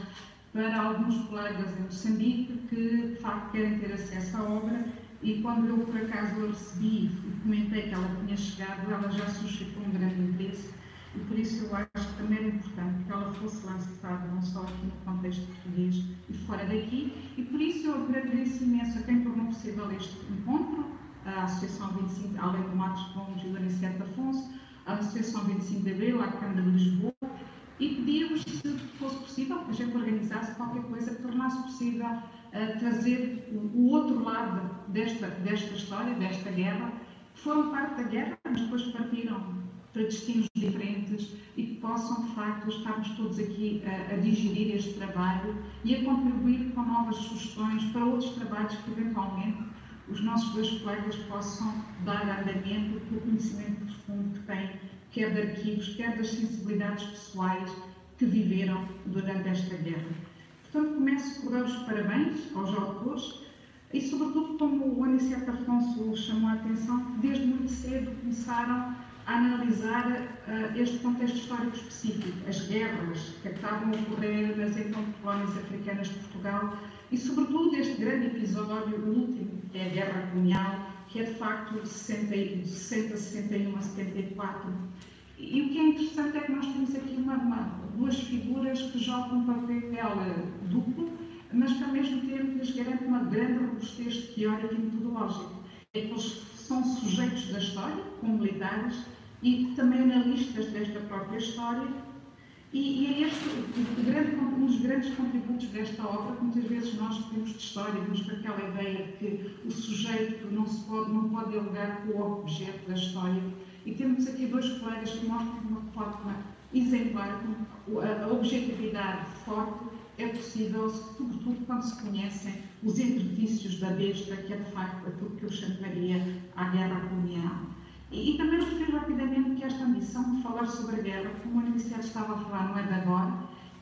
para alguns colegas em Moçambique que de facto querem ter acesso à obra e quando eu por acaso a recebi e comentei que ela tinha chegado, ela já suscitou um grande interesse e por isso eu acho que também era importante que ela fosse lançada não só aqui no contexto português e fora daqui e por isso eu agradeço imenso a quem tornou possível este encontro, a Associação 25, além do Matos Gomes e do Aniceto Afonso, a Associação 25 de Abril, a Câmara de Lisboa, e pedimos, se fosse possível, que a gente organizasse qualquer coisa que tornasse possível trazer o outro lado desta história, desta guerra, que foram parte da guerra, mas depois partiram para destinos diferentes e que possam, de facto, estarmos todos aqui a digerir este trabalho e a contribuir com novas sugestões para outros trabalhos que, eventualmente, os nossos dois colegas possam dar andamento pelo conhecimento profundo que têm, quer de arquivos, quer das sensibilidades pessoais que viveram durante esta guerra. Portanto, começo por dar os parabéns aos autores e, sobretudo, como o Aniceto Afonso chamou a atenção, que desde muito cedo começaram a analisar este contexto histórico específico, as guerras que estavam a ocorrer nas então colónias africanas de Portugal e, sobretudo, este grande episódio, o último, que é a Guerra Colonial, que é de facto de 60, 61 a 74. E o que é interessante é que nós temos aqui duas figuras que jogam um papel duplo, mas que ao mesmo tempo lhes garante uma grande robustez teórica e metodológica. É que eles são sujeitos da história, como militares, e também analistas desta própria história, e é este um dos grandes contributos desta obra, que muitas vezes nós que temos de história, temos com aquela ideia de que o sujeito não pode dialogar com o objeto da história, e temos aqui dois colegas que mostram de uma forma exemplar como a objetividade forte é possível, sobretudo quando se conhecem os entrevícios da besta, que é de facto aquilo que eu chamaria a guerra colonial. E também refiro rapidamente que esta ambição de falar sobre a guerra, como o Aniceto estava a falar, não é de agora,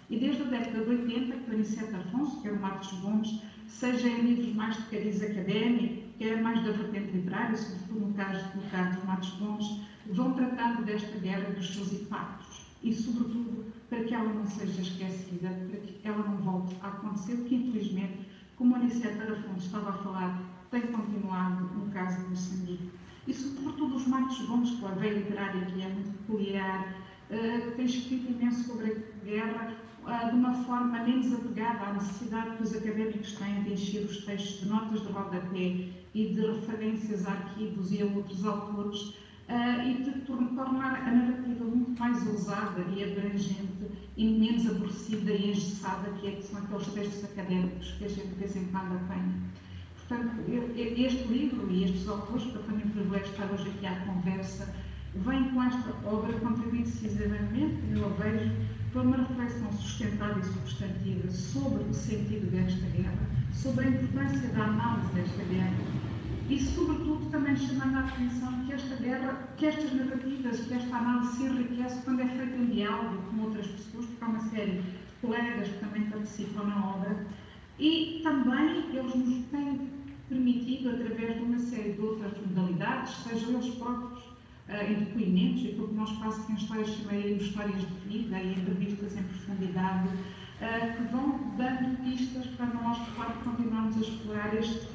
e desde a década de 80, que o Aniceto Afonso, que é o Matos Gomes, seja em livros mais de cariz académico, que é mais da vertente literária, sobretudo no caso do Matos Gomes, vão tratando desta guerra e dos seus impactos. E, sobretudo, para que ela não seja esquecida, para que ela não volte a acontecer, que infelizmente, como o Aniceto Afonso estava a falar, tem continuado no caso de Moçambique. E, sobretudo, os Matos Gomes, que a veia literária que é muito peculiar, tem escrito imenso sobre a guerra de uma forma nem desapegada à necessidade que os académicos têm de encher os textos de notas de rodapé e de referências a arquivos e a outros autores, e de tornar a narrativa muito mais ousada e abrangente e menos aborrecida e engessada, que são aqueles textos académicos que a gente de vez em quando apanha. Portanto, este livro e estes autores, que eu tenho o privilégio de estar hoje aqui à conversa, vêm com esta obra contribuir decisivamente, eu a vejo, para uma reflexão sustentada e substantiva sobre o sentido desta guerra, sobre a importância da análise desta guerra e, sobretudo, também chamando a atenção que esta guerra, que estas narrativas, que esta análise se enriquece quando é feita em diálogo com outras pessoas, porque há uma série de colegas que também participam na obra, e também eles nos têm permitido, através de uma série de outras modalidades, sejam eles próprios em depoimentos, aquilo que nós espaço em histórias chamaríamos histórias de vida e entrevistas em profundidade, que vão dando pistas para nós, de facto, continuarmos a explorar este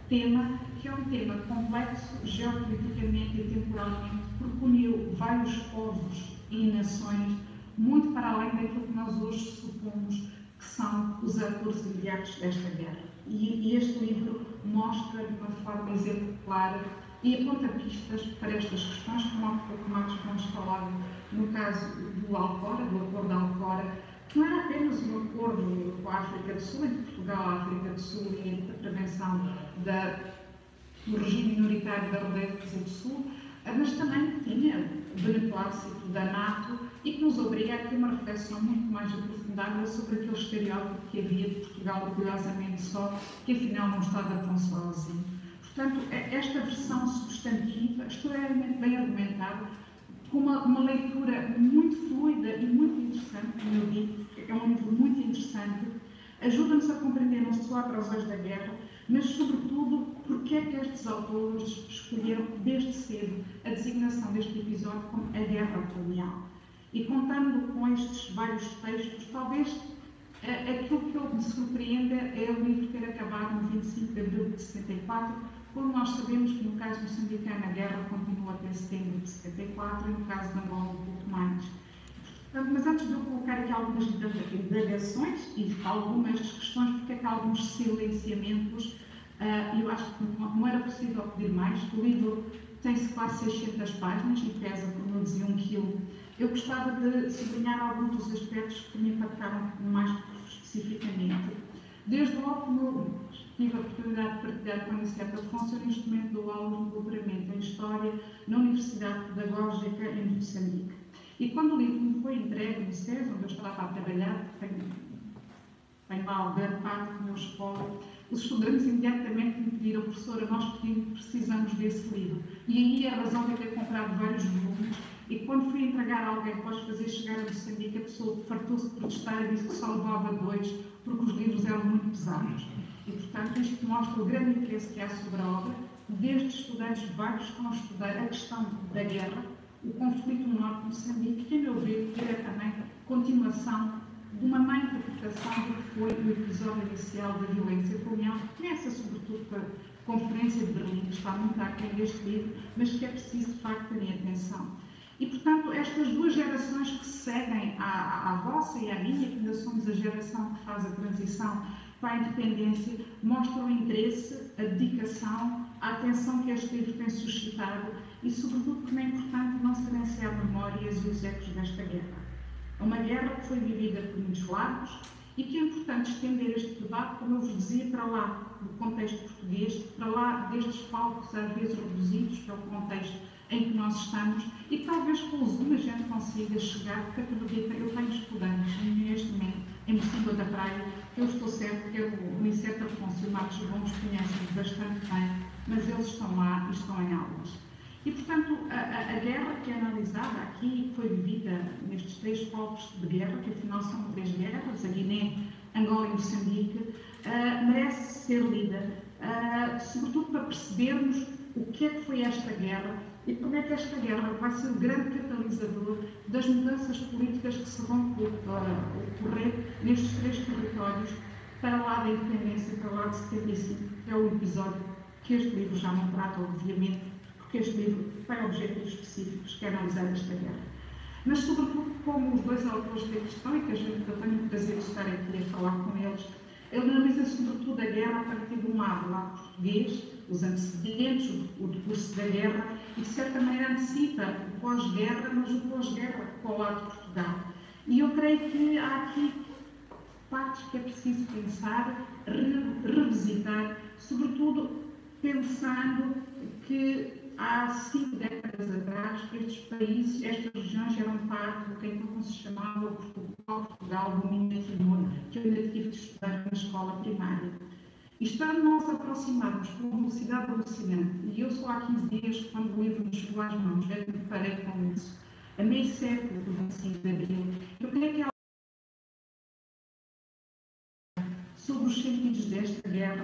tema, que é um tema complexo geopoliticamente e temporalmente, porque uniu vários povos e nações, muito para além daquilo que nós hoje supomos que são os atores imediatos desta guerra. E este livro mostra de uma forma exemplar e aponta pistas para estas questões, como há pouco Marcos Gomes falava no caso do Alcora, do acordo de Alcora, que não era apenas um acordo com a África do Sul, entre Portugal, a África do Sul e a prevenção do regime minoritário da Rodeia do Sul, mas também tinha o beneplácito da NATO e que nos obriga a ter uma reflexão muito mais aprofundada sobre aquele estereótipo que havia de Portugal, orgulhosamente só, que afinal não estava tão sozinho. Portanto, esta versão substantiva, extremamente bem argumentada, com uma leitura muito fluida e muito interessante, como eu digo, é um livro muito interessante, ajuda-nos a compreender não só as razões da guerra, mas, sobretudo, porque é que estes autores escolheram, desde cedo, a designação deste episódio como a Guerra Colonial. E contando com estes vários textos, talvez aquilo que me surpreende é o livro ter acabado no 25 de abril de 74, quando nós sabemos que no caso moçambicano a guerra continua até setembro de 74 e no caso de Angola um pouco mais. Mas antes de eu colocar aqui algumas indagações e algumas questões, porque é que há alguns silenciamentos, eu acho que não era possível pedir mais. O livro tem-se quase 600 páginas e pesa por 1 quilo. Eu gostava de sublinhar alguns dos aspectos que me impactaram mais especificamente. Desde logo, como tive a oportunidade de partilhar com a Aniceto Afonso, eu neste momento dou aulas no doutoramento em História na Universidade Pedagógica em Moçambique. E quando o livro me foi entregue no SES, onde eu estava a trabalhar, tenho lá grande parte do meu escola, os estudantes imediatamente me pediram: professora, nós precisamos desse livro. E aí a razão de eu ter comprado vários volumes, e quando fui entregar a alguém após fazer chegar a Moçambique, a pessoa fartou-se de protestar e disse que só levava 2, porque os livros eram muito pesados. E, portanto, isto mostra o grande interesse que há sobre a obra. Desde estudantes vários estão a estudar a questão da guerra, o conflito no norte de Moçambique, que, a meu ver, é também continuação de uma má interpretação do que foi o episódio inicial da violência colonial, que começa sobretudo com a Conferência de Berlim, que está muito aquém deste livro, mas que é preciso, de facto, terem atenção. E, portanto, estas duas gerações que se seguem à vossa e à minha, que ainda somos a geração que faz a transição para a independência, mostram o interesse, a dedicação, a atenção que este livro tem suscitado e, sobretudo, que é importante não silenciar memórias e os ecos desta guerra. É uma guerra que foi vivida por muitos lados e que é importante estender este debate, como eu vos dizia, para lá do contexto português, para lá destes palcos às vezes reduzidos para o contexto em que nós estamos e que talvez com o Zoom a gente consiga chegar, porque eu tenho estudantes neste momento em Mocimboa da Praia, eu estou certo que o Aniceto Afonso e o Marcos Gomes conhecem bastante bem, mas eles estão lá e estão em aulas. E, portanto, a guerra que é analisada aqui, foi vivida nestes 3 povos de guerra, que afinal são 3 guerras, a Guiné, Angola e Moçambique, merece ser lida, sobretudo para percebermos o que é que foi esta guerra e como é que esta guerra vai ser o grande catalisador das mudanças políticas que se vão ocorrer nestes 3 territórios para lá da independência, para lá de 75, que é o episódio que este livro já não trata, obviamente, porque este livro tem objetivos específicos, que é analisar esta guerra. Mas, sobretudo, como os 2 autores da questão, e que eu tenho o prazer de estar aqui a falar com eles, ele analisa sobretudo a guerra a partir de um lado português, os antecedentes, o decurso da guerra, e de certa maneira antecipa o pós-guerra, mas o pós-guerra para o lado de Portugal. E eu creio que há aqui partes que é preciso pensar, revisitar, sobretudo pensando que há 5 décadas atrás, estes países, estas regiões eram parte do que então se chamava Portugal, domínio e Timor, que eu ainda tive de estudar na escola primária. E estando nós a aproximarmos com uma velocidade alucinante, e eu só há 15 dias, quando o livro me chegou às mãos, já me deparei com isso, a meio século do 25 de Abril, eu creio que há sobre os sentidos desta guerra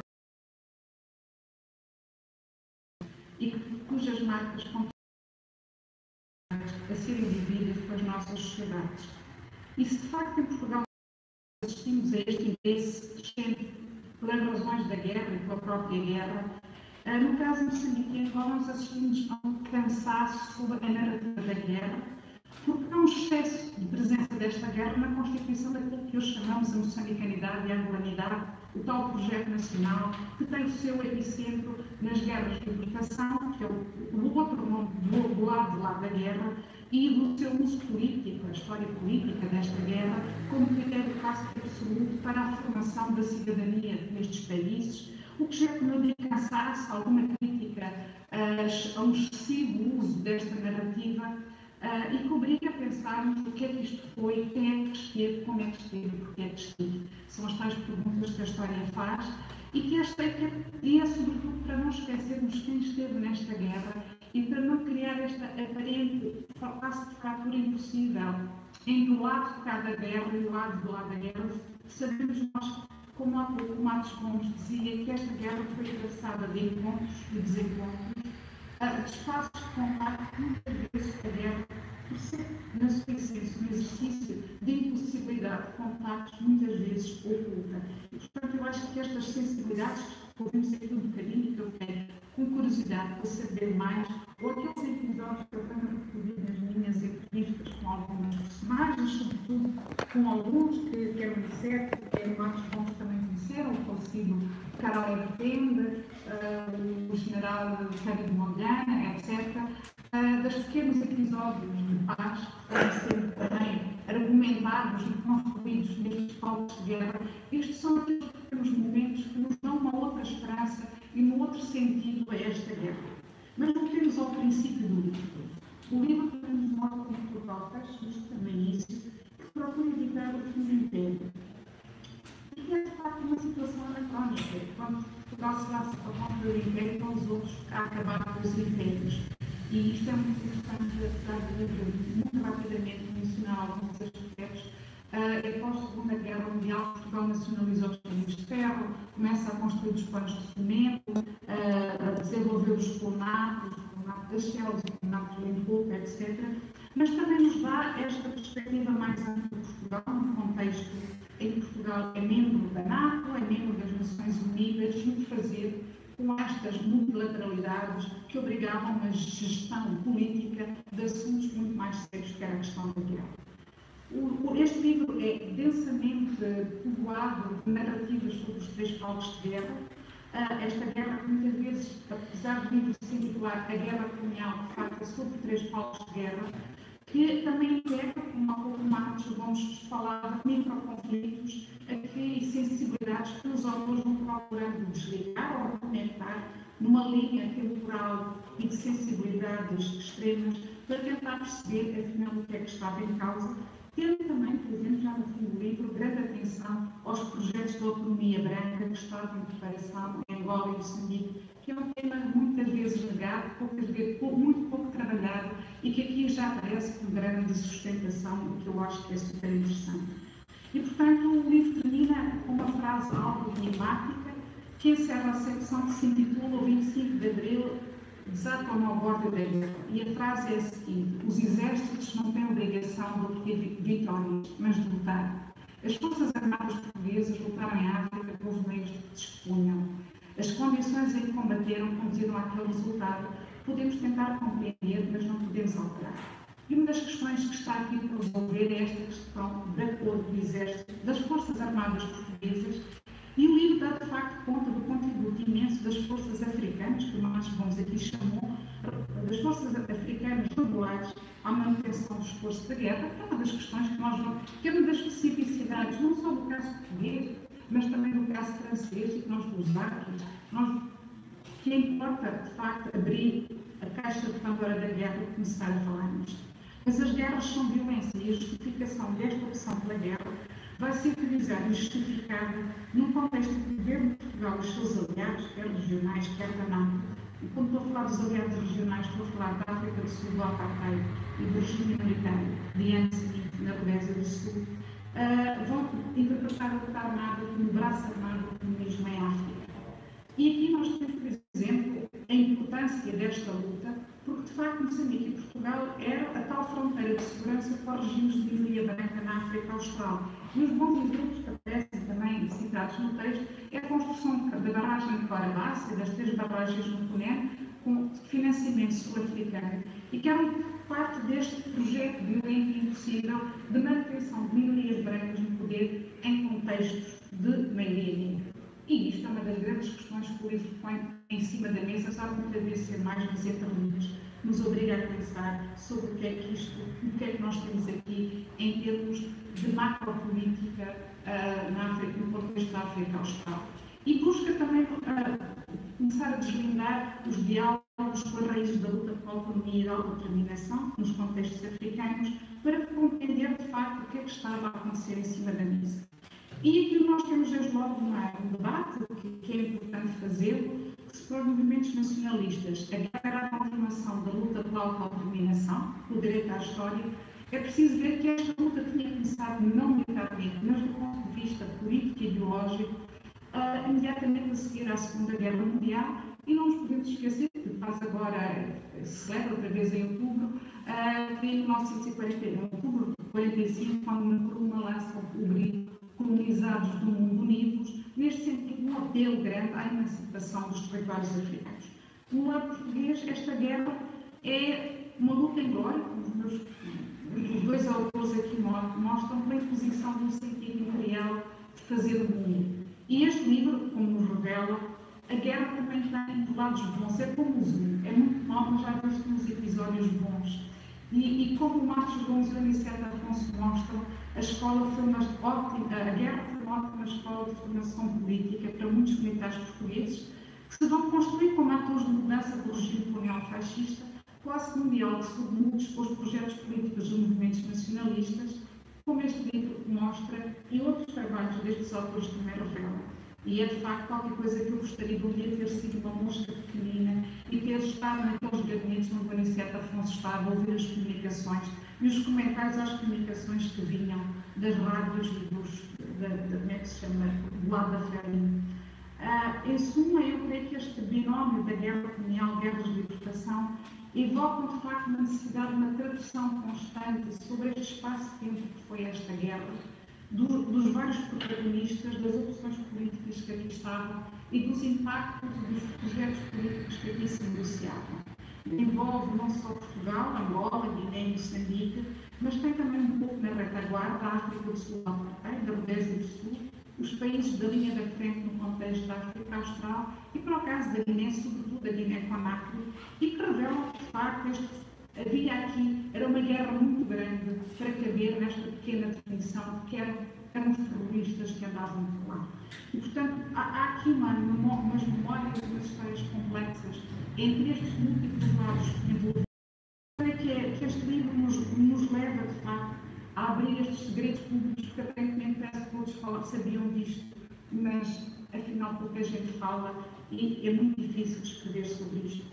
e cujas marcas a serem vividas pelas nossas sociedades. E se de facto em Portugal assistimos a este interesse crescente pelas razões da guerra e pela própria guerra, no caso moçambiquino, nós assistimos a um cansaço sobre a narrativa da guerra, porque há um excesso de presença desta guerra na constituição daquilo que hoje chamamos a moçambicanidade e a angolanidade, o tal projeto nacional, que tem o seu epicentro nas guerras de libertação, que é o outro nome do lado da guerra, e do seu uso político, a história política desta guerra, como critério quase absoluto para a formação da cidadania nestes países, o que já como de cansaço, alguma crítica ao excessivo uso desta narrativa e que obriga a pensarmos o que é que isto foi, quem é que esteve, como é que esteve e porquê é que esteve. São as tais perguntas que a história faz e que é sobretudo para não esquecermos quem esteve nesta guerra e para não criar esta aparente face de fratura impossível entre o lado de cada guerra e o lado do lado da guerra. Sabemos nós, como há pouco Matos Gomes dizia, que esta guerra foi traçada de encontros e desencontros, de espaços de contacto, muitas vezes a guerra, por ser, na sua essência, um exercício de impossibilidade de contactos, muitas vezes oculta. E, portanto, eu acho que estas sensibilidades, que ouvimos aqui um bocadinho, que eu tenho com curiosidade para saber mais, ou aqueles episódios que eu tenho reproduzido nas minhas entrevistas com algumas personagens, sobretudo com alguns que quero dizer, que é Matos Gomes também conheceram, o falecido Carol Ertende, o general Cândido de Mondlane, etc., dos pequenos episódios de paz que podem ser também argumentados e construídos nestes palcos de guerra. Estes são aqueles pequenos momentos que nos dão uma outra esperança e um outro sentido a esta guerra. Mas voltemos ao princípio do livro. O livro também nos mostra como prototas, isto também isso, que procura evitar o fim do império. E é de facto uma situação anacrónica, quando Portugal se dá a conta do império, estão os outros a acabar com os impérios. E isto é muito importante, apesar de muito rapidamente mencionar alguns aspectos. Após a Segunda Guerra Mundial, Portugal nacionalizou os caminhos de ferro, começa a construir os planos de cimento, a desenvolver os colnatos das celas, os colnatos de Limpopo, etc. Mas também nos dá esta perspectiva mais ampla de Portugal, num contexto em que Portugal é membro da NATO, é membro das Nações Unidas, e o fazer com estas multilateralidades que obrigavam uma gestão política de assuntos muito mais sérios que era a questão da guerra. Este livro é densamente povoado de narrativas sobre os três palcos de guerra. Esta guerra, muitas vezes, apesar do livro se intitular A Guerra Colonial, de facto é sobre três palcos de guerra, que também integra, como há pouco Matos Gomes falava, microconflitos e sensibilidades que os autores vão procurando desligar ou conectar numa linha temporal e de sensibilidades extremas para tentar perceber, afinal, o que é que estava em causa, tendo também, por exemplo, já no fim do livro, grande atenção aos projetos de autonomia branca que estavam em preparação em Angola e Moçambique, que é um tema muitas vezes negado, muito pouco trabalhado e que aqui já aparece com grande sustentação, o que eu acho que é super interessante. E, portanto, o livro termina com uma frase algo enigmática que encerra a secção que se intitula O 25 de Abril desatam ao bordo da guerra. E a frase é a seguinte: os exércitos não têm obrigação de obter vitórias, mas de lutar. As forças armadas portuguesas lutaram em África pelos meios de que dispunham. As condições em que combateram conduziram àquele resultado. Podemos tentar compreender, mas não podemos alterar. E uma das questões que está aqui para resolver é esta questão da cor do exército, das forças armadas portuguesas. E o livro dá, de facto, conta do contributo imenso das forças africanas, que Matos Gomes aqui chamou, das forças africanas regulares à manutenção do esforço da guerra, que é uma das questões que nós vamos, que é uma das especificidades, não só do caso português, mas também do caso francês e que nós vamos usar aqui, que importa, de facto, abrir a caixa de Pandora da guerra e começar a falar nisto. Mas as guerras são violência e a justificação desta opção pela guerra vai ser utilizada e justificada num contexto em que o governo de Portugal e os seus aliados, quer regionais, quer da NATO, e quando estou a falar dos aliados regionais, estou a falar da África do Sul, do Apartheid e do regime militar de ano seguinte na Rodésia do Sul, vão interpretar a luta armada como o braço armado do comunismo em África. E aqui nós temos, por exemplo, a importância importância desta luta, porque de facto Moçambique e Portugal era a tal fronteira de segurança para os regimes de minoria branca na África Austral. E os bons exemplos que aparecem também citados no texto é a construção da barragem de Corabaça e das 3 barragens no Cunene, com financiamento sul-africano, e que eram parte deste projeto violento e impossível de manutenção de minorias brancas no poder em contextos de maioria negra. E isto é uma das grandes questões que o livro põe em cima da mesa, sabe que muitas vezes ser mais nas entrelinhas, nos obriga a pensar sobre o que é que isto, o que é que nós temos aqui em termos de macropolítica na África, no contexto da África Austral. E busca também começar a deslindar os diálogos com as raízes da luta pela autonomia e da autodeterminação nos contextos africanos, para compreender de facto o que é que estava a acontecer em cima da mesa. E aqui nós temos desde logo um debate que é importante fazê-lo, que se para os movimentos nacionalistas, a guerra à confirmação da luta pela autodeterminação, o direito à história, é preciso ver que esta luta tinha começado não militarmente, mas do ponto de vista político e ideológico, imediatamente a seguir à Segunda Guerra Mundial, e não nos podemos esquecer que faz agora, se celebra outra vez em outubro, que em 1941, outubro de 1945, quando na coluna lança o grito colonizados do mundo unidos, neste sentido, um apelo grande à emancipação dos territórios africanos. No lado português, esta guerra é uma luta em glória, como os dois autores aqui mostram, pela imposição de um sentido imperial de fazer o mundo. E este livro, como nos revela, a guerra também tem lados bons, é como o Zoom, é muito mau, mas já vemos uns episódios bons. E como o Marcos Gomes e o Aniceto Afonso mostram, a escola foi uma ótima, a guerra foi uma ótima escola de formação política para muitos militares portugueses que se vão construir como atores de mudança do regime colonial fascista, classe mundial que se muitos com os projetos políticos dos movimentos nacionalistas, como este livro mostra, e outros trabalhos destes autores também revelam. E é de facto qualquer coisa que eu gostaria de um dia ter sido uma mosca pequenina e ter estado naqueles gabinetes onde o Aniceto Afonso estava a ouvir as comunicações e os comentários às comunicações que vinham das rádios e como é que se chama, do lado da farinha. Em suma, eu creio que este binómio da guerra colonial, guerras de libertação, evocam de facto uma necessidade de uma tradução constante sobre este espaço-tempo que foi esta guerra, dos vários protagonistas, das opções políticas que aqui estavam e dos impactos dos projetos políticos que aqui se negociavam. Envolve não só Portugal, Angola, Guiné e Moçambique, mas tem também um pouco na retaguarda da África do Sul, da Rodésia do Sul, os países da linha da frente no contexto da África Austral e, para o caso da Guiné, sobretudo da Guiné-Conakry, e que revelam que, de facto, havia aqui, era uma guerra muito grande para caber nesta pequena definição que eram terroristas que andavam por lá. E, portanto, há aqui umas memórias, umas histórias complexas entre estes múltiplos lados envolvidos. Que este livro nos leva, de facto, a abrir estes segredos públicos, porque aparentemente parece que todos sabiam disto, mas afinal pouca gente fala e é muito difícil escrever sobre isto.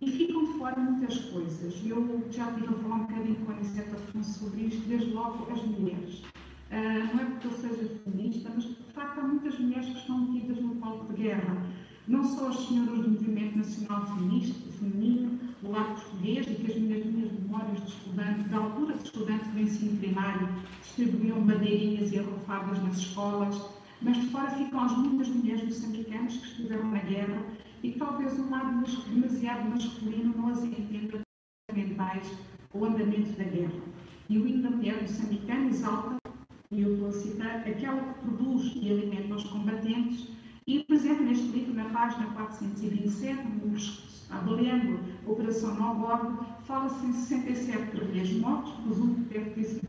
E ficam de fora muitas coisas. Eu já estive a falar um bocadinho com a Aniceto Afonso sobre isto, desde logo as mulheres. Não é porque eu seja feminista, mas de facto há muitas mulheres que estão metidas no palco de guerra. Não só as senhoras do Movimento Nacional Feminino, do lado português, e que as minhas memórias de estudante, da altura de estudante do ensino primário, distribuíam bandeirinhas e arrofadas nas escolas, mas de fora ficam as muitas mulheres moçambicanas que estiveram na guerra e que talvez um lado demasiado masculino não as entenda fundamentais o andamento da guerra. E o hino da mulher moçambicana exalta, e eu estou a citar, aquela que produz e alimenta os combatentes. E, por exemplo, neste livro, na página 427, avaliando a Operação Nogorno, fala-se em 67 guerrilheiros mortos, presumo que deve ter sido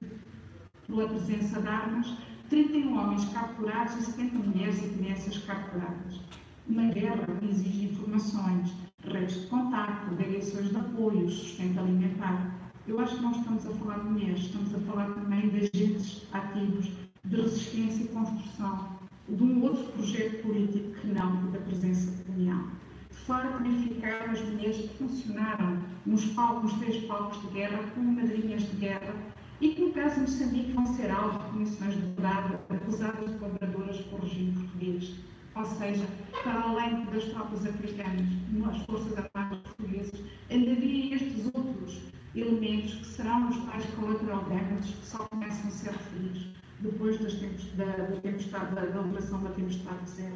pela presença de armas, 31 homens capturados e 70 mulheres e crianças capturadas. Uma guerra que exige informações, redes de contacto, direções de apoio, sustento alimentar. Eu acho que não estamos a falar de mulheres, estamos a falar também de agentes ativos de resistência e construção de um outro projeto político que não da presença colonial. De fora também ficaram as mulheres que funcionaram nos 3 palcos de guerra como madrinhas de guerra e que, no caso de Moçambique, vão ser alvo de comissões de verdade acusadas de colaboradoras com o regime português. ou seja, para além das tropas africanas, nas Forças Armadas Portuguesas, ainda havia estes outros elementos que serão os tais collateral damage que só começam a ser referidos depois da operação da Tempestade Zero.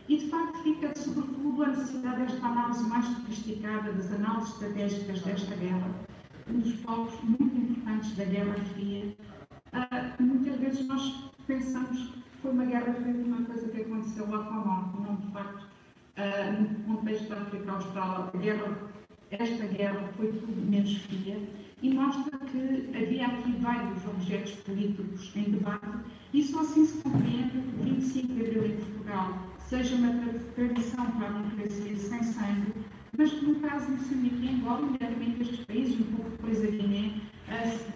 E, de facto, fica, sobretudo, a necessidade desta análise mais sofisticada das análises estratégicas desta guerra, um dos focos muito importantes da Guerra Fria. Muitas vezes nós pensamos que foi uma guerra fria, uma coisa que aconteceu lá para o norte, não, de facto, no contexto da África Austral, esta guerra foi tudo menos fria e mostra que havia aqui vários objetos políticos em debate e só assim se compreende que o 25 de Abril em Portugal seja uma tradição para a democracia sem sangue, mas que no caso de Moçambique e Angola, nomeadamente estes países, um pouco depois a Guiné,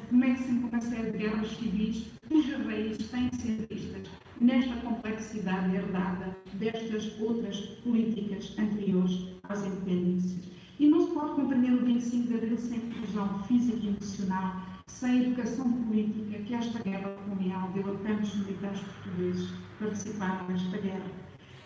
comecem com uma série de guerras civis cujas raízes têm de ser vistas nesta complexidade herdada destas outras políticas anteriores às independências. E não se pode compreender o 25 de Abril sem inclusão física e emocional, sem educação política que esta guerra colonial deu a tantos militares portugueses que participaram nesta guerra.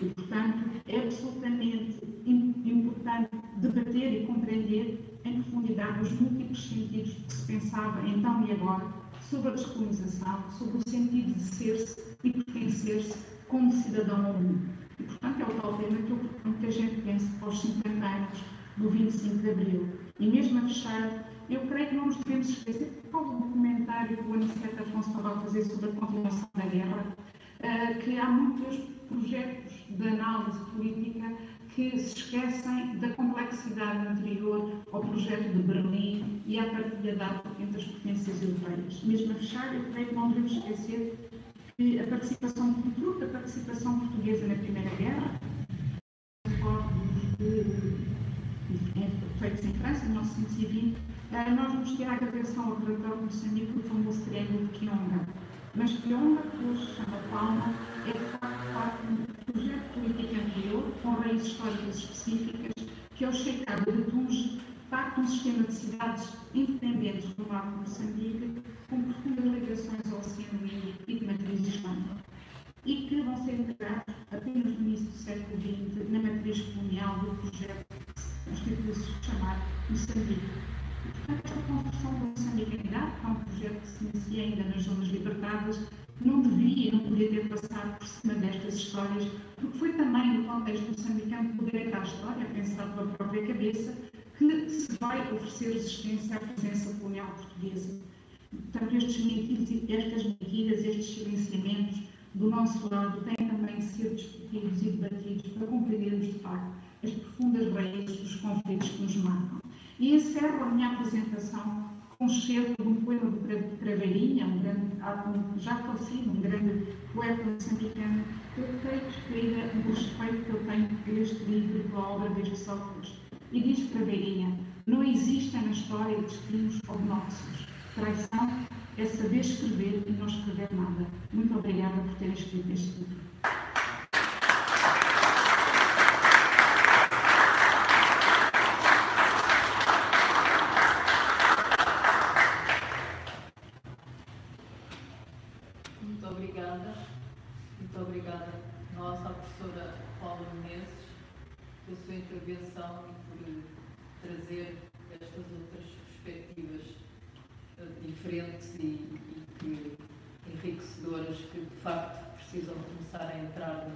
E, portanto, é absolutamente importante debater e compreender em profundidade os múltiplos sentidos que se pensava então e agora sobre a descolonização, sobre o sentido de ser-se e pertencer-se como cidadão ao mundo. E, portanto, é o tal tema que eu proponho que a gente pense aos 50 anos do 25 de Abril. E mesmo a fechar, eu creio que não nos devemos esquecer, por causa do documentário que o Aniceto Afonso estava a fazer sobre a continuação da guerra, que há muitos projetos de análise política que se esquecem da complexidade anterior ao projeto de Berlim e à partilha da entre as potências europeias. Mesmo a fechar, eu creio que não devemos esquecer que a participação portuguesa na Primeira Guerra, feitos em França, em 1920, nós vamos ter a agravação ao território de Moçambique do famoso triângulo de Quionga. Mas Quionga, que hoje se chama Palma, é de facto parte de um projeto político anterior, com raízes históricas específicas, que é o Checado de Tunge, parte de um sistema de cidades independentes do norte de Moçambique, com profundas ligações ao Oceano Índico e de matriz islâmica, e que vão ser integrados apenas no início do século XX na matriz colonial do projeto que constitui-se chamado Moçambique. Portanto, esta construção do Moçambique em idade, que é um projeto que se inicia ainda nas zonas libertadas, não devia e não podia ter passado por cima destas histórias, porque foi também no contexto moçambicano de poder entrar a história, pensado pela própria cabeça, que se vai oferecer resistência à presença colonial portuguesa. Portanto, estas mentiras, estes silenciamentos do nosso lado têm também de ser discutidos e debatidos para compreendermos, de facto, as profundas raízes dos conflitos que nos marcam. E encerro a minha apresentação com um excerto de um poema de Craveirinha, um grande, já falecido, um grande poeta moçambicano, que eu creio que explica o respeito que eu tenho por este livro e pela obra destes autores. E diz Craveirinha: não existem na história destinos obnoxos. Traição é saber escrever e não escrever nada. Muito obrigada por terem escrito este livro. Muito obrigada, nossa professora Paula Menezes, pela sua intervenção e por trazer estas outras perspectivas diferentes e enriquecedoras que, de facto, precisam começar a entrar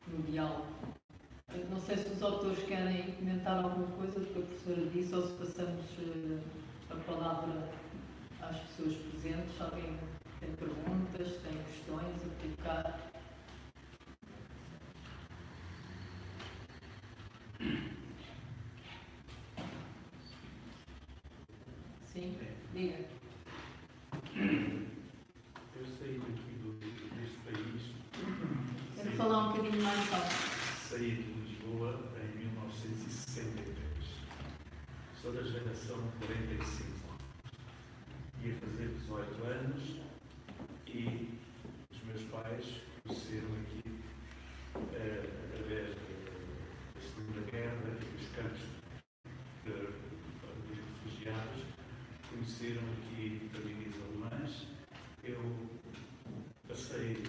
no diálogo. Não sei se os autores querem comentar alguma coisa do que a professora disse ou se passamos a palavra às pessoas presentes. Alguém tem perguntas, tem questões a colocar? Sim, diga. Eu saí daqui deste país. Quero falar um bocadinho mais alto. Saí de Lisboa em 1963. Sou da geração 45. Ia fazer 18 anos e os meus pais conheceram aqui, através da Segunda Guerra e dos campos dos refugiados, conheceram aqui famílias alemãs. Eu passei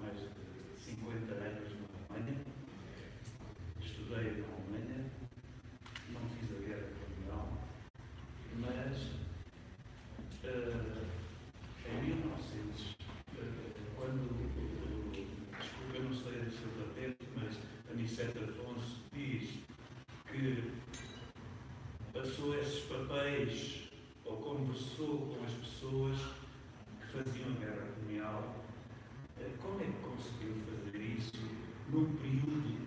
mais de 50 anos na Alemanha. Alemanha, não fiz a guerra colonial, mas em 1900, desculpa, eu não sei a sua patente, mas a Nicete Afonso diz que passou esses papéis ou conversou com as pessoas que faziam a guerra colonial. Como é que conseguiu fazer isso num período,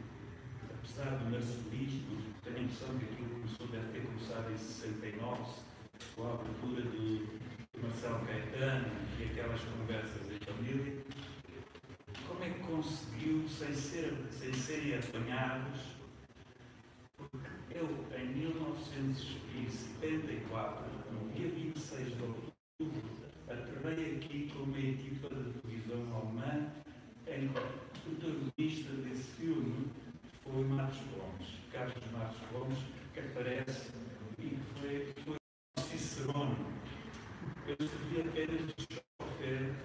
apesar do nacionalismo, tenho a impressão que aquilo deve ter começado em 69, com a abertura do Marcelo Caetano e aquelas conversas em família? Como é que conseguiu, sem serem apanhados? Porque eu, em 1974, no dia 26 de outubro, aterrei aqui com uma equipa de televisão alemã, em que o protagonista desse filme foi Matos Gomes, Carlos Matos Gomes, que aparece e que foi Cicerone. Eu servi apenas de chofer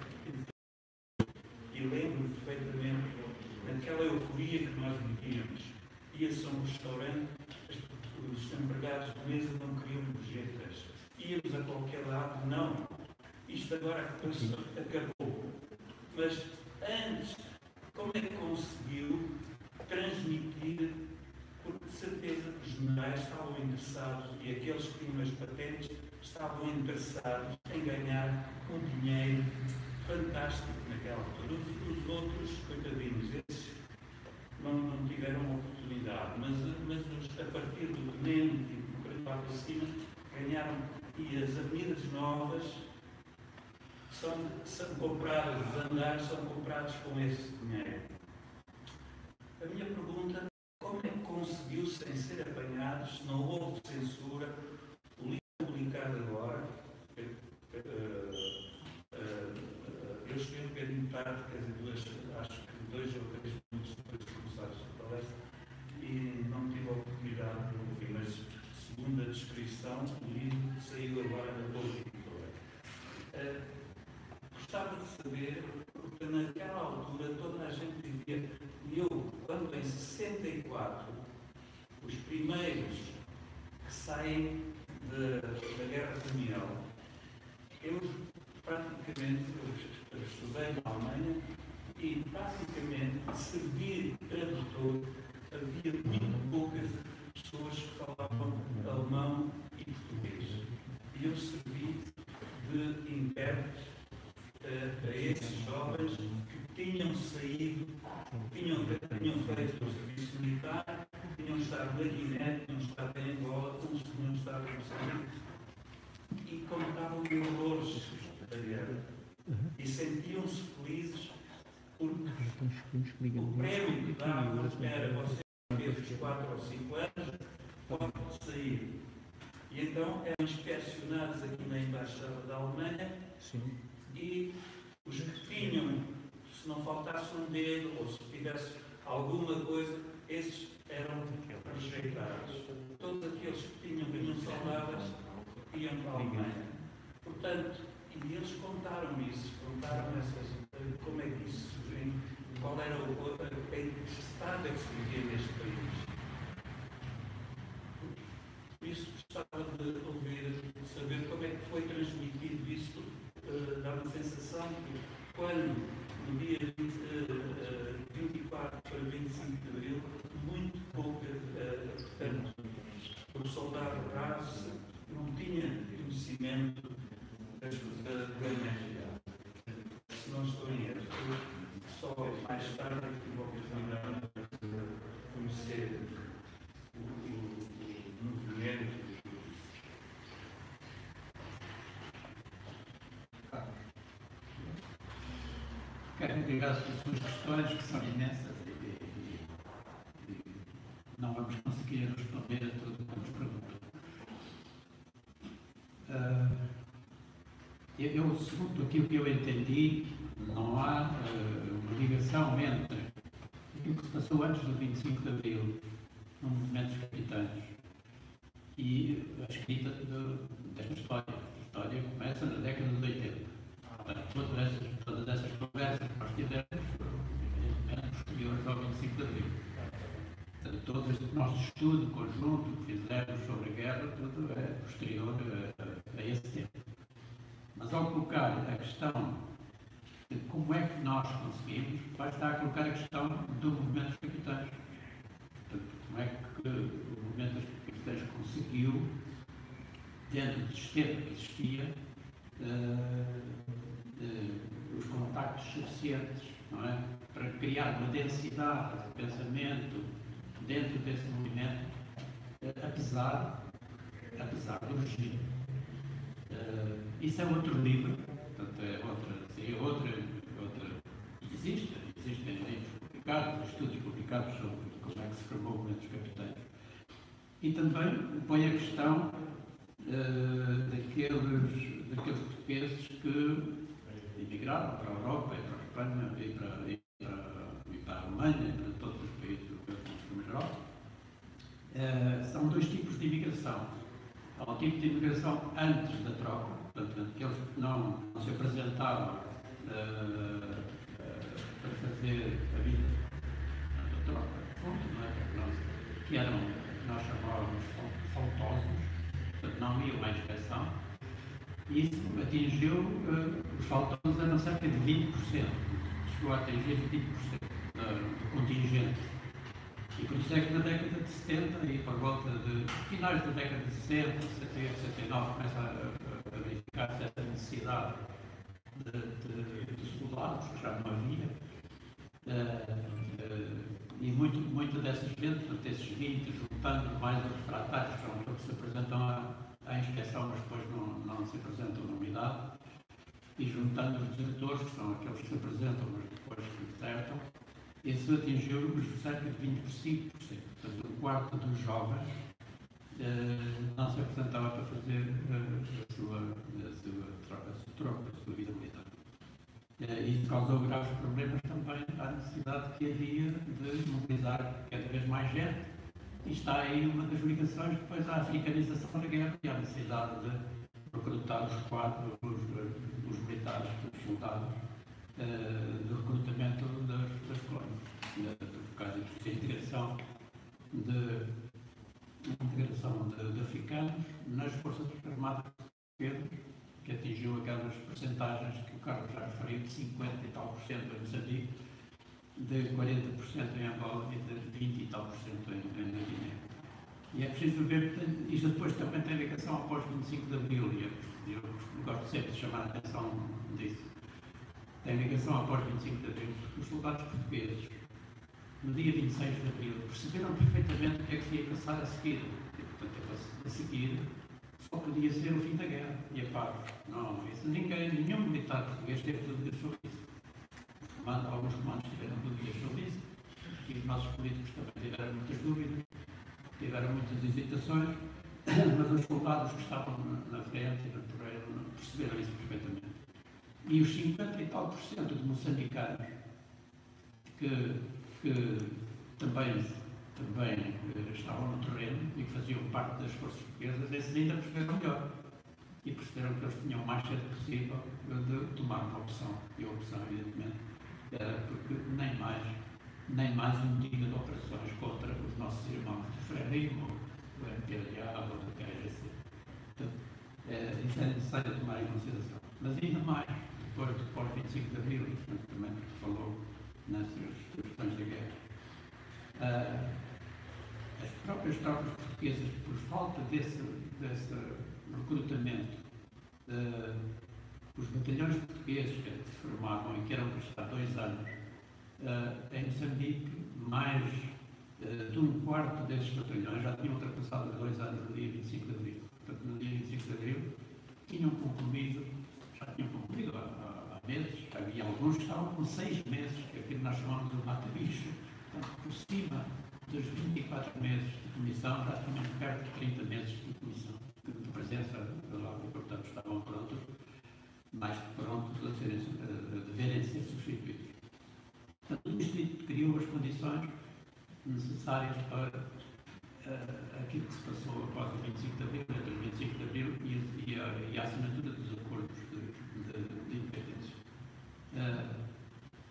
e lembro perfeitamente naquela euforia que nós vivíamos. Ia-se a um restaurante, os empregados de mesa não queriam gorjetas. Íamos a qualquer lado, não. Isto agora acabou. Mas antes, como é que conseguiu transmitir? Porque de certeza que os generais estavam interessados e aqueles que tinham as patentes estavam interessados em ganhar um dinheiro fantástico naquela altura. Os outros, coitadinhos, esses não tiveram oportunidade, mas a partir do tenente e do 44 acima ganharam, e as avenidas novas são compradas, os andares são comprados com esse dinheiro. A minha pergunta: como é que conseguiu, sem ser apanhados, se não houve censura, o livro publicado agora? Eu cheguei um bocadinho tarde, quer dizer, acho que 2 ou 3 minutos depois de começar a palestra, e não tive a oportunidade de ouvir, mas segundo a descrição, o livro saiu agora na boa editora. Gostava de saber, porque naquela altura toda a gente vivia, e eu, quando em 64, os primeiros que saem da Guerra Colonial, eu praticamente estudei na Alemanha e praticamente servi de tradutor. Havia muito poucas pessoas que falavam alemão e português. E eu servi de intérprete a esses jovens que tinham saído, tinham feito o serviço militar, tinham estado na Guiné, tinham estado em Angola, tinham estado em Moçambique e contavam-me horrores da guerra. E sentiam-se felizes porque o prémio que davam era você vezes 4 ou 5 anos, pode sair. E então eram inspecionados aqui na Embaixada da Alemanha. Sim. E os que tinham, se não faltasse um dedo ou se tivesse alguma coisa, esses eram rejeitados. Todos aqueles que vinham saudáveis iam para a Alemanha. Portanto, e eles contaram-me isso, como é que isso, qual era em que estado é que se vivia neste país. Por isso gostava de ouvir, de saber como é que foi transmitido isto. Dá-me a sensação que quando, no dia 24 para 25 de abril, muito pouca, portanto, o soldado raso não tinha conhecimento da guerra. Se não estou em erro, só mais tarde tive a oportunidade de conhecer o movimento. Quero integrar as suas questões, que são imensas, e não vamos conseguir responder a tudo o que nos perguntam. Segundo aquilo que eu entendi, não há uma ligação entre aquilo que se passou antes do 25 de Abril, no movimento dos capitães, e a escrita desta história. A história começa na década de 80. Todas essas conversas que nós tivemos foram, evidentemente, posteriores ao 25 de Abril. Portanto, todo este nosso estudo conjunto que fizemos sobre a guerra, tudo é posterior a esse tempo. Mas ao colocar a questão de como é que nós conseguimos, vai estar a colocar a questão do movimento dos capitães. Portanto, como é que o movimento dos capitães conseguiu, dentro do sistema que existia, os contactos suficientes, não é? Para criar uma densidade de pensamento dentro desse movimento, apesar do regime. Isso é outro livro, portanto, seria outra. Existem livros publicados, estudos publicados sobre como é que se formou o movimento dos capitães. E também põe a questão daqueles portugueses que emigraram para a Europa, e para a Espanha, e para a Alemanha, e para todos os países europeus, na Europa. São dois tipos de imigração. Há um tipo de imigração antes da troca, portanto, aqueles que não se apresentavam para fazer a vida da troca, não é? Que eram, nós chamávamos faltosos, portanto, não iam à inspeção. E isso atingiu, os faltosos eram cerca de 20%, chegou a atingir 20% do contingente. E por isso é que na década de 70 e por volta de finais da década de 60, 68, 69, começa a verificar-se essa necessidade de soldados, que já não havia. E muito dessas gente, portanto, esses 20, juntando mais os refratários, são aqueles que se apresentam à inspeção, mas depois não se apresentam na unidade, e juntando os desertores, que são aqueles que se apresentam, mas depois se desertam, isso atingiu cerca de 25%. Portanto, um quarto dos jovens não se apresentava para fazer a sua troca, a sua vida militar. Isso causou graves problemas também à necessidade que havia de mobilizar cada vez mais gente. E está aí uma das ligações depois à africanização da guerra e à necessidade de recrutar os quadros, os militares, os soldados, do recrutamento das colónias, por causa da integração de africanos nas forças armadas portuguesas, que atingiu aquelas percentagens que o Carlos já referiu, de 50 e tal por cento em Moçambique, de 40% em Angola e de 20 e tal por cento em Guiné. E é preciso ver que isto depois também tem ligação ao pós-25 de Abril, e eu gosto sempre de chamar a atenção disso. Tem ligação ao pós-25 de Abril, porque os soldados portugueses, no dia 26 de Abril, perceberam perfeitamente o que é que se ia passar a seguir. E, portanto, a seguir só podia ser o fim da guerra e a paz. Não, isso nenhum militar português teve dúvidas sobre isso. Alguns comandos tiveram dúvidas sobre isso, e os nossos políticos também tiveram muitas dúvidas, tiveram muitas hesitações, mas os soldados que estavam na frente e no terreno perceberam isso perfeitamente. E os 50 e tal por cento de moçambicanos que também estavam no terreno e que faziam parte das forças portuguesas, esses ainda perceberam melhor. E perceberam que eles tinham o mais cedo possível de tomar uma opção. E a opção, evidentemente, era porque nem mais um dia de operações contra os nossos irmãos de Frelimo, o MPLA ou do KRC. Portanto, isso é necessário tomar em consideração. Mas ainda mais, depois do pós-25 de Abril, também falou nessas questões da guerra. As próprias tropas portuguesas, por falta desse recrutamento, os batalhões portugueses que se formavam e que eram para estar 2 anos em Moçambique, mais de um quarto desses batalhões já tinham ultrapassado os 2 anos no dia 25 de Abril. Portanto, no dia 25 de Abril já tinham concluído há meses. Havia alguns que estavam com 6 meses, que aquilo nós chamamos de mata-bicho. Portanto, por cima dos 24 meses de comissão, já tinham perto de 30 meses de comissão, de presença lá, e, portanto, estavam prontos, mais que prontos a deverem ser substituídos. Portanto, isto criou as condições necessárias para aquilo que se passou após o 25 de Abril, entre o 25 de Abril e a assinatura dos acordos de independência.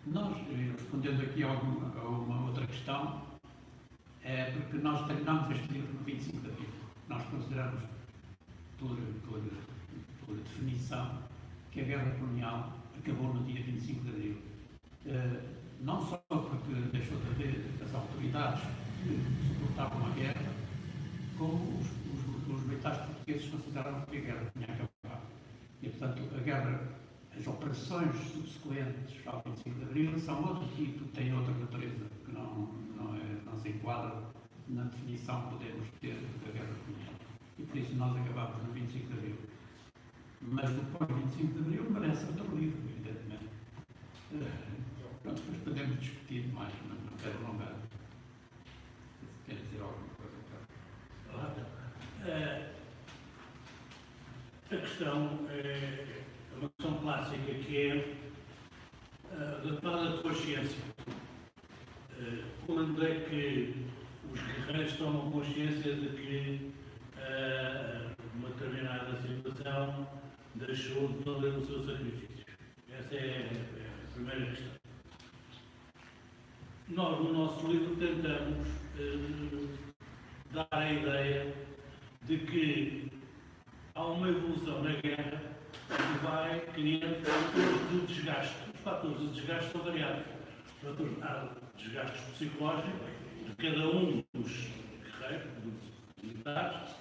Nós, respondendo aqui a uma outra questão, é porque nós terminamos este livro no 25 de Abril. Nós consideramos, por definição, que a guerra colonial acabou no dia 25 de Abril. Não só porque deixou de haver as autoridades que suportavam a guerra, como os militares portugueses consideraram que a guerra tinha acabado. E, portanto, as operações subsequentes ao 25 de Abril são outro tipo, têm outra natureza, que não se enquadra na definição que podemos ter da guerra colonial. E por isso nós acabamos no 25 de Abril. Mas depois do 25 de Abril merece outro livro, evidentemente. Pronto, depois podemos discutir mais, mas não quero alongar. Se quer dizer alguma coisa, a questão é uma questão clássica, que é da tomada de consciência. Quando é que os guerreiros tomam consciência de que uma determinada situação deixou de valer o seu sacrifício? Essa é a primeira questão. Nós, no nosso livro, tentamos dar a ideia de que há uma evolução na guerra que vai criando fatores de desgaste. Os fatores de desgaste são variados. Há desgastes psicológicos de cada um dos guerreiros, dos militares.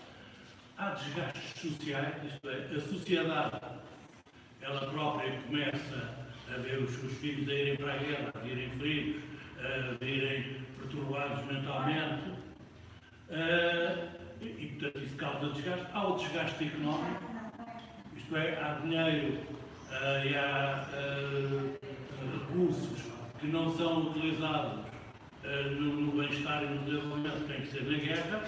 Há desgastes sociais, isto é, a sociedade, ela própria começa a ver os seus filhos a irem para a guerra, a irem feridos, a irem perturbados mentalmente, e portanto isso causa desgaste. Há o desgaste económico, isto é, há dinheiro e há recursos que não são utilizados no bem-estar e no desenvolvimento, tem que ser na guerra,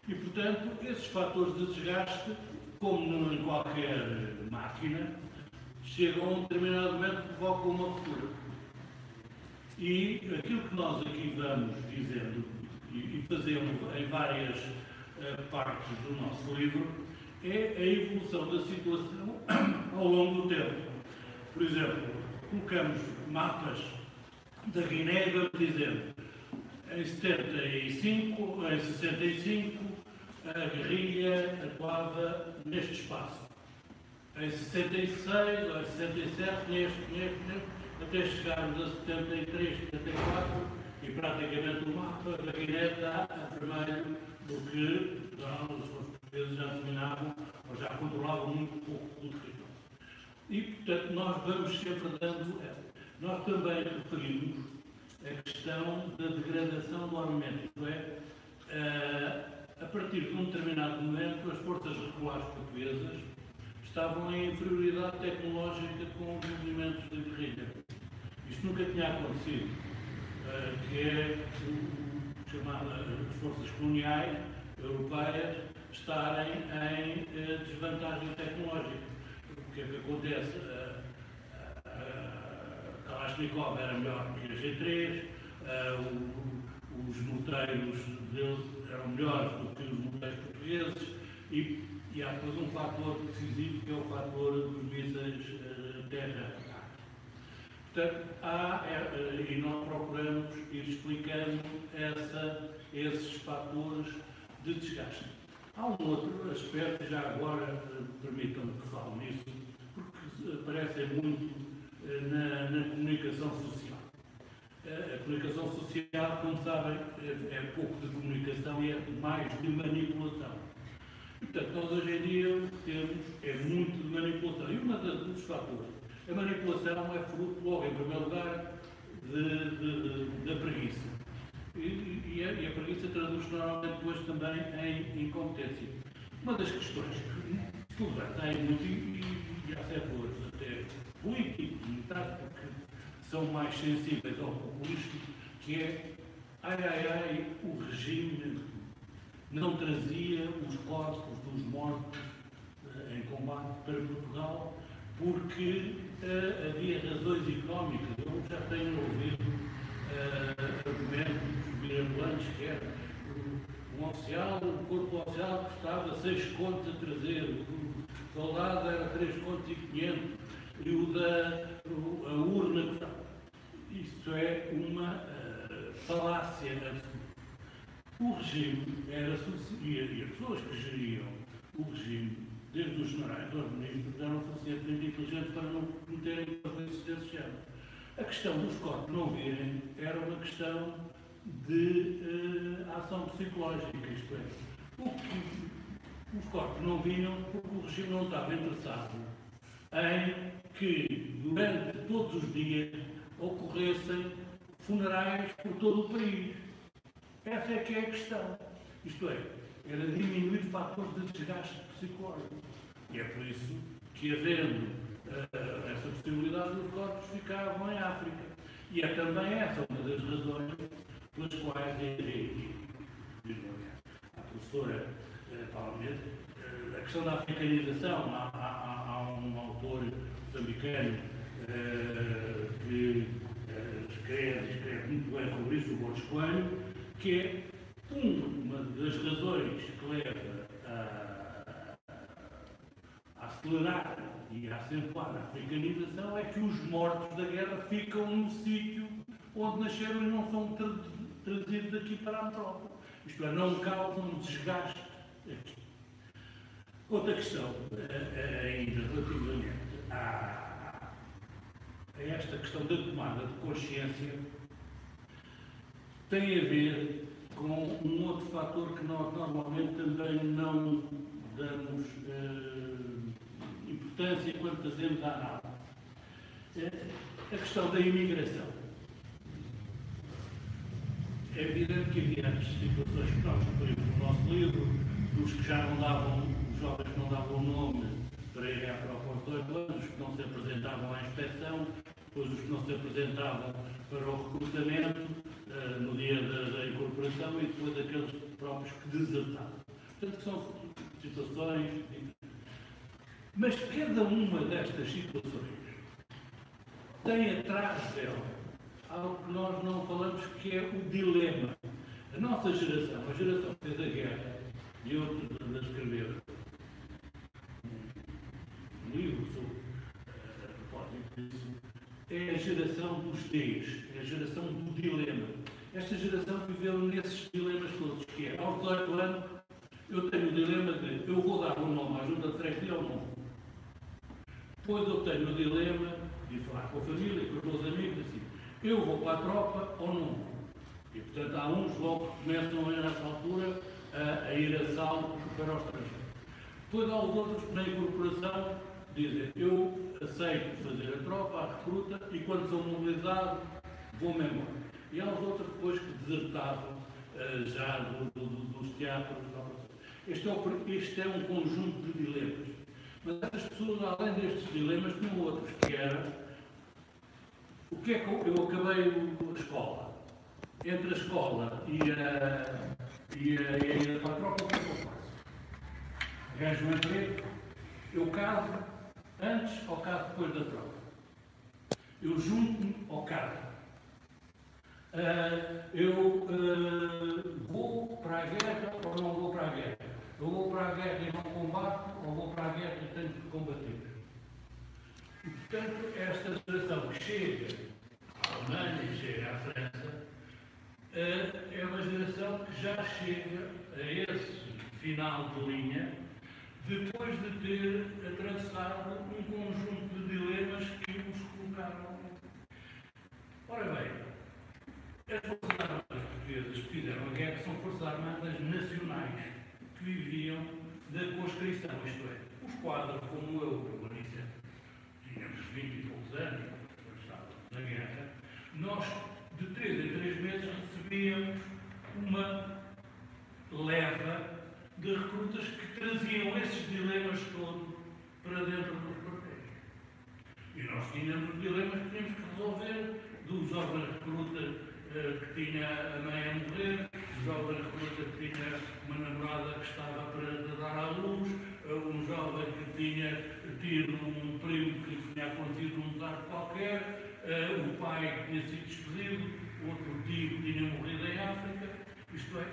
e portanto esses fatores de desgaste, como em qualquer máquina, chegam a um determinado momento que provocam uma ruptura. E aquilo que nós aqui vamos dizendo e fazemos em várias partes do nosso livro é a evolução da situação ao longo do tempo. Por exemplo, colocamos mapas da Guiné e vamos dizer, em 65 a guerrilha atuava neste espaço. Em 66 ou em 67 neste, até chegarmos a 73, 74 e praticamente o mapa da Guiné está a vermelho do que os portugueses já dominavam ou já controlavam muito pouco do território. E, portanto, nós vamos sempre dando. Nós também referimos a questão da degradação do armamento, isto é, a partir de um determinado momento, as forças regulares portuguesas estavam em inferioridade tecnológica com os movimentos de guerrilha. Isto nunca tinha acontecido, que é as forças coloniais europeias estarem em desvantagem tecnológica. O que é que acontece? A Kalashnikov era melhor que a G3, os moteiros deles eram melhores do que os moteiros portugueses e há depois um fator decisivo que é o fator dos mísseis terra-ar. Portanto, e nós procuramos ir explicando esses fatores de desgaste. Há um outro aspecto, já agora permitam-me que fale nisso, porque aparece muito na comunicação social. A comunicação social, como sabem, é pouco de comunicação e é mais de manipulação. Portanto, nós hoje em dia temos muito de manipulação. E um dos fatores, a manipulação é fruto, logo, em primeiro lugar, da preguiça. E a preguiça traduz-se normalmente depois também em incompetência. Uma das questões que tudo bem, tem muito, e há setores até políticos, militares, porque são mais sensíveis ao populismo, que é, o regime não trazia os corpos dos mortos em combate para Portugal, porque havia razões económicas. Eu já tenho ouvido argumentos mirabolantes que era o corpo oficial custava 6 contos a trazer, o soldado era 3 contos e 500 e a urna custava. Isto é uma falácia absoluta. O regime era e as pessoas que geriam o regime, desde os generais aos ministros, eram suficientemente inteligentes para não cometerem coisas desse género. A questão dos corpos não virem era uma questão de ação psicológica, isto é, os corpos não vinham porque o regime não estava interessado em que durante todos os dias ocorressem funerais por todo o país. Essa é que é a questão. Isto é, era diminuir fatores de desgaste psicológico. E é por isso que, havendo essa possibilidade, os corpos ficavam em África. E é também essa uma das razões pelas quais a professora Palmeira, a questão da africanização, há um autor moçambicano que escreve muito bem sobre isso, o Borges Coelho, que é uma das razões que leva a acelerar e a acentuar a africanização é que os mortos da guerra ficam no sítio onde nasceram e não são trazidos aqui para a metrópole. Isto é, não causam desgaste aqui. Outra questão, ainda relativamente a esta questão da tomada de consciência, tem a ver com um outro fator que nós normalmente também não damos importância quando fazemos a análise. A questão da imigração. É evidente que havia as situações que nós referimos no nosso livro, dos que já não davam, os jovens que não davam nome para ir à Europa aos 18 anos, os que não se apresentavam à inspeção, depois os que não se apresentavam para o recrutamento no dia da incorporação e depois aqueles próprios que desertavam. Portanto, são situações diferentes. Mas cada uma destas situações tem atrás dela algo que nós não falamos, que é o dilema. A nossa geração, a geração que fez a guerra, e eu a escrever um livro sobre a propósito disso, é a geração dos Ds, é a geração do dilema. Esta geração viveu nesses dilemas todos, que é, aos 18 anos, eu tenho o dilema de eu vou dar um nome à junta de freguesia ou não. Depois eu tenho o dilema de falar com a família, com os meus amigos, assim, eu vou para a tropa ou não. E, portanto, há uns logo que começam, nessa altura, a ir a salto para o estrangeiro. Depois há os outros que, na incorporação, dizem, eu aceito fazer a tropa, a recruta, e quando sou mobilizado, vou-me embora. E há os outros depois que desertavam já dos teatros. Este é um conjunto de dilemas. Mas essas pessoas, além destes dilemas, tinham outros, que era o que é que eu acabei a escola? Entre a escola e a para a tropa, o que é que eu faço? Arranjo um emprego, eu caso antes ou caso depois da tropa? Eu junto-me ou caso? Eu vou para a guerra ou não vou para a guerra? Eu vou para a guerra e não combato ou vou para a guerra e tenho que combater? E, portanto, esta geração que chega à Alemanha e chega à França é uma geração que já chega a esse final de linha depois de ter atravessado um conjunto de dilemas que os colocaram. Ora bem, as Forças Armadas Portuguesas que fizeram a guerra são Forças Armadas Nacionais que viviam da conscrição, isto é, os quadros como eu, permanência, tínhamos 20 e poucos anos, quando estávamos na guerra, nós, de 3 em 3 meses, recebíamos uma leva de recrutas que traziam esses dilemas todos para dentro dos quartéis. E nós tínhamos dilemas que tínhamos que resolver, do jovem recruta que tinha a mãe a morrer, do jovem recruta que tinha uma namorada que estava para dar à luz, um jovem que tinha tido um primo que lhe tinha acontecido um desastre qualquer, o pai que tinha sido despedido, outro tio que tinha morrido em África. Isto é,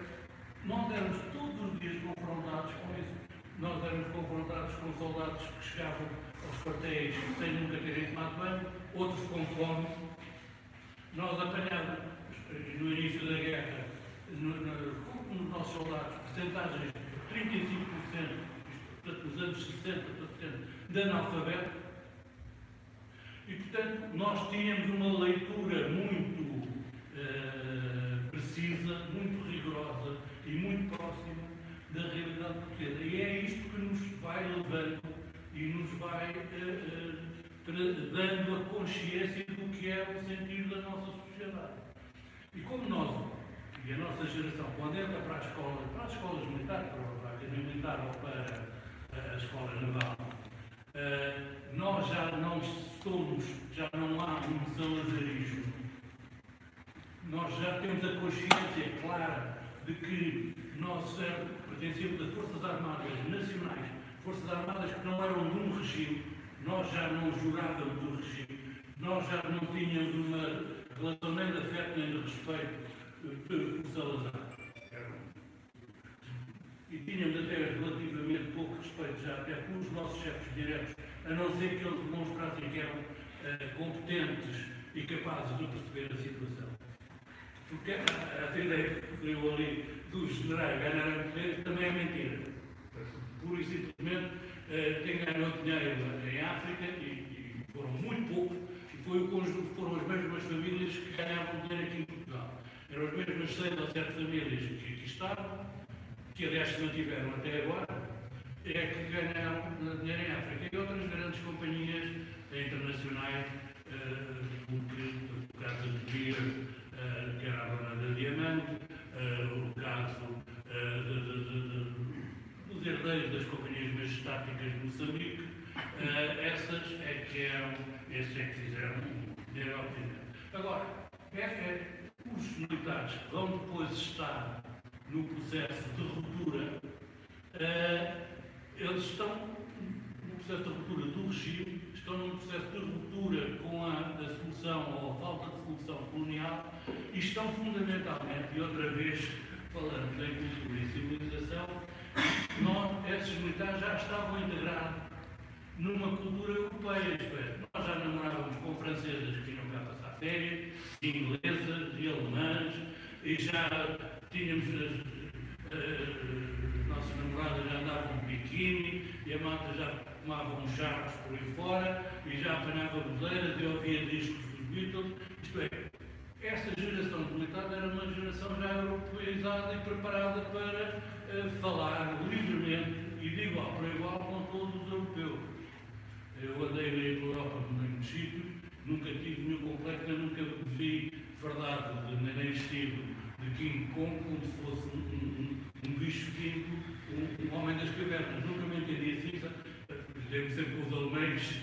nós éramos todos os dias confrontados com isso. Nós éramos confrontados com soldados que chegavam aos quartéis sem nunca terem tomado banho, outros com fome. Nós apanhávamos, no início da guerra, nos nossos soldados, percentagens de 35%, portanto, nos anos 60, de analfabeto, e, portanto, nós tínhamos uma leitura muito precisa, muito rigorosa e muito próxima da realidade portuguesa. E é isto que nos vai levando e nos vai dando a consciência do que é o sentido da nossa sociedade. E como nós, e a nossa geração, quando entra para as escolas militares, para a Academia Militar ou para a Escola Naval, nós já não há um salazarismo. Nós já temos a consciência clara de que nós pertencemos a Forças Armadas Nacionais, Forças Armadas que não eram de um regime, nós já não jurávamos do regime, nós já não tínhamos uma relação nem de afeto nem de respeito por Salazar. E tínhamos até relativamente pouco respeito já até pelos nossos chefes diretos, a não ser que eles demonstrassem que eram competentes e capazes de perceber a situação. Porque a ideia que deu ali dos generais ganharem poder também é mentira. Pura e simplesmente quem ganhou dinheiro em África, e foram muito pouco, e foram as mesmas famílias que ganhavam dinheiro aqui em Portugal. Eram as mesmas 6 ou 7 famílias que aqui estavam, que aliás se mantiveram até agora, é que ganharam dinheiro em África. E outras grandes companhias internacionais, como o caso de Beer, que era a dona da Diamante, o caso dos herdeiros das companhias majestáticas de Moçambique, esses é que fizeram dinheiro ao dinheiro. Agora, os militares que vão depois estar no processo de ruptura, eles estão no processo de ruptura do regime, estão num processo de ruptura com a solução ou a falta de solução colonial e estão fundamentalmente, e outra vez falando em cultura e civilização, esses militares já estavam integrados numa cultura europeia, isto é, nós já namorávamos com francesas que vinham cá passar férias, inglesas e alemãs, e já tínhamos as nossas namoradas já andavam de biquíni e a malta já tomava uns charcos por aí fora e já apanhava boleiras e ouvia discos dos Beatles. Isto é, essa geração de militares era uma geração já europeizada e preparada para falar livremente e de igual para igual com todos os europeus. Eu andei na Europa por muitos sítios, nunca tive nenhum complexo, nunca vi fardado nem vestido de King Kong como se fosse um bicho quinto, um homem das cavernas. Nunca me entendi assim, demos sempre com os alemães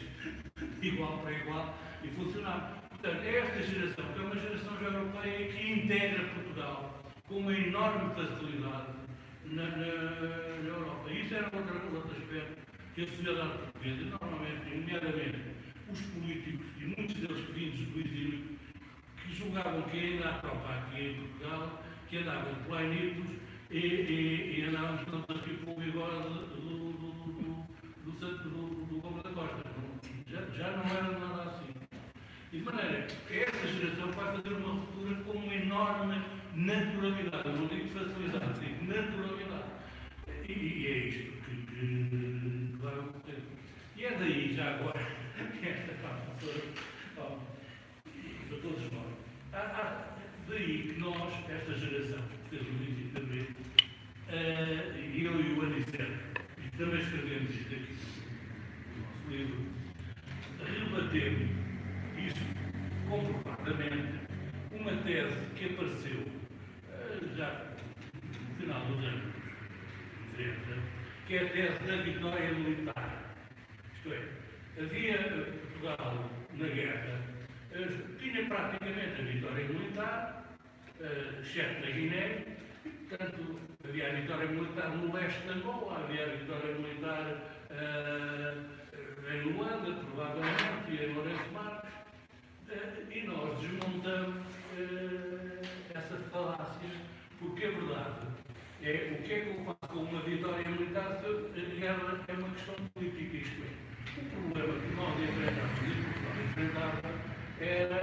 igual para igual e funcionava. Portanto, é esta geração, que é uma geração já europeia que integra Portugal com uma enorme facilidade na Europa. Isso era outro aspecto que a sociedade portuguesa, normalmente, nomeadamente os políticos, e muitos deles vindos do exílio, que julgavam que ainda há tropa aqui em Portugal, que andavam plainitos e andávamos todos aqui com o bigode do Gomes da Costa. Já não era nada assim. E de maneira que essa geração vai fazer uma ruptura com uma enorme naturalidade. Eu não digo facilidade, digo naturalidade. E é isto que vai acontecer. E é daí, já agora, esta parte para todos nós. Daí que nós, esta geração, que fez o princípio de abril, eu e o Aniceto, e também escrevemos isto aqui no nosso livro, rebatemos isto comprovadamente, uma tese que apareceu já no final dos anos 30, que é a tese da vitória militar. Isto é, havia Portugal na guerra, tinha praticamente a vitória militar, exceto na Guiné, portanto, havia a vitória militar no leste de Angola, havia a vitória militar em Luanda, provavelmente, e em Lourenço Marques, e nós desmontamos essa falácia, porque a verdade é o que é que eu faço com uma vitória militar se a guerra é uma questão política, isto é. O problema que nós enfrentávamos e que Portugal enfrentava era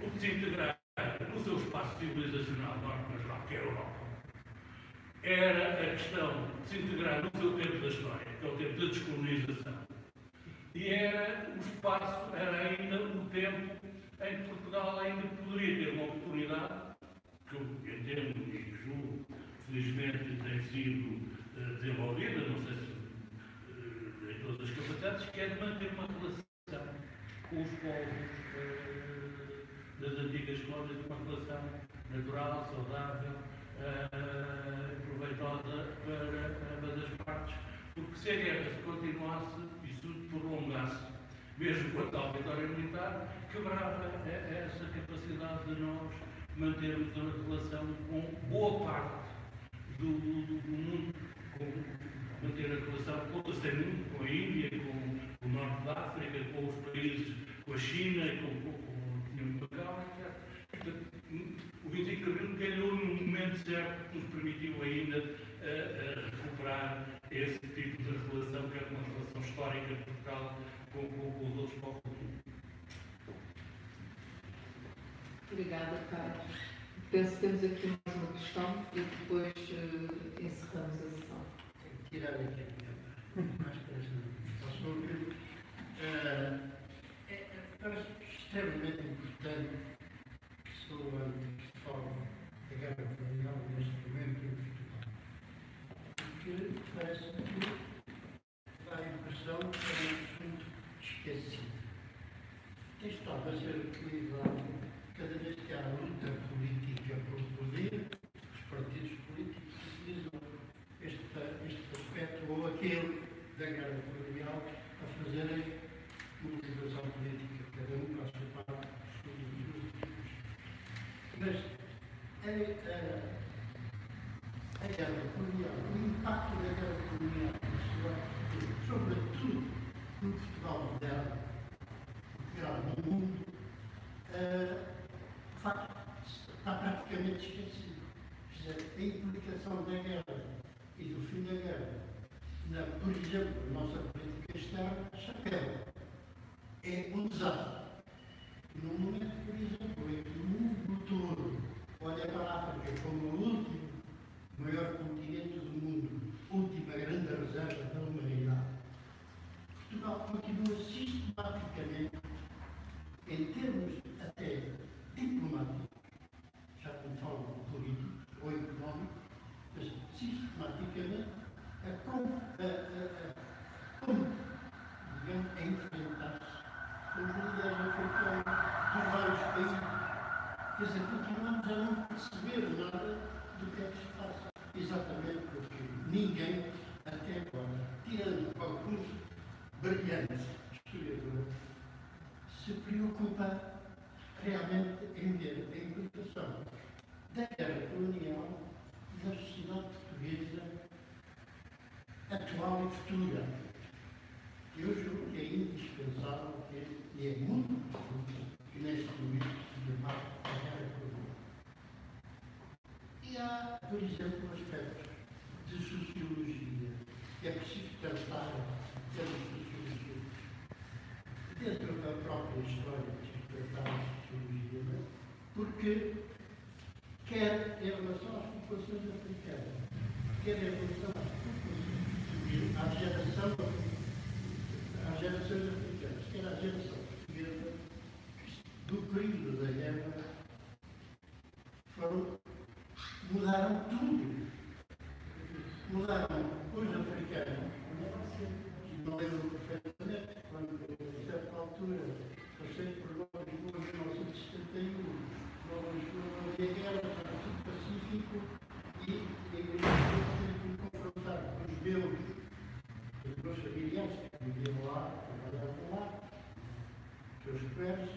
o desintegrar no seu espaço civilizacional norte-nacional, que é a Europa, era a questão de se integrar no seu tempo da história, que é o tempo da descolonização. E era o espaço, era ainda o tempo em que Portugal ainda poderia ter uma oportunidade, que eu entendo e julgo, felizmente tem sido desenvolvida, não sei se em todas as capacidades, que é de manter uma relação com os povos das antigas colónias, uma relação natural, saudável, proveitosa para ambas as partes, porque se a guerra se continuasse e se prolongasse, mesmo com a tal vitória militar, quebrava essa capacidade de nós mantermos uma relação com boa parte do mundo, manter a relação com o terceiro mundo, com a Índia, com o norte da África, com os países, com a China, com Macau, etc. O 25 de Abril calhou no momento certo que nos permitiu ainda recuperar esse tipo de relação, que é uma relação histórica de Portugal com os outros povos do mundo. Obrigada, Carlos. Penso que temos aqui mais uma questão e depois encerramos a sessão. Tirar aqui a minha máscara, ao seu ouvido. Parece extremamente importante que se levante de forma a guerra colonial neste momento em Portugal. Porque parece-me que dá a impressão que é um assunto esquecido. Tem estado a ser utilizado cada vez que há luta política pelo poder, os partidos políticos utilizam este aspecto ou aquele da guerra colonial a fazerem mobilização política, cada um para a sua parte, mas a guerra colonial, o impacto da guerra colonial, sobretudo no Portugal moderno, no mundo, de facto, está praticamente esquecido. A implicação da guerra e do fim da guerra, por exemplo, a nossa política externa, chapéu, é um desastre. No momento, por exemplo, em que o mundo todo olha para a África como o último maior continente do mundo, última grande reserva da humanidade, Portugal continua sistematicamente, em termos até diplomáticos, já não falo políticos ou económicos, mas sistematicamente a enfrentar-se com os líderes africanos dos vários países. Quer dizer, continuamos a não perceber nada do que é que se passa. Exatamente porque ninguém, até agora, tirando alguns brilhantes historiadores, se preocupa realmente em ver a implicação da guerra colonial na sociedade portuguesa atual e futura. Eu julgo que é indispensável e é muito importante que neste momento se debate a guerra colonial. E há, por exemplo, aspectos de sociologia que é preciso tratar pela sociologia. Dentro da própria história de tratar a sociologia, porque quer em relação às populações africanas, quer em relação às gerações africanas, quer à geração portuguesa, do período da guerra, mudaram tudo. Mudaram os africanos. Não lembro perfeitamente, quando, a certa altura, passei por nós em 1971, não havia guerra, estava tudo pacífico, e eu tive que confrontar com os meus familiares que viviam lá, trabalhavam lá, os seus presos,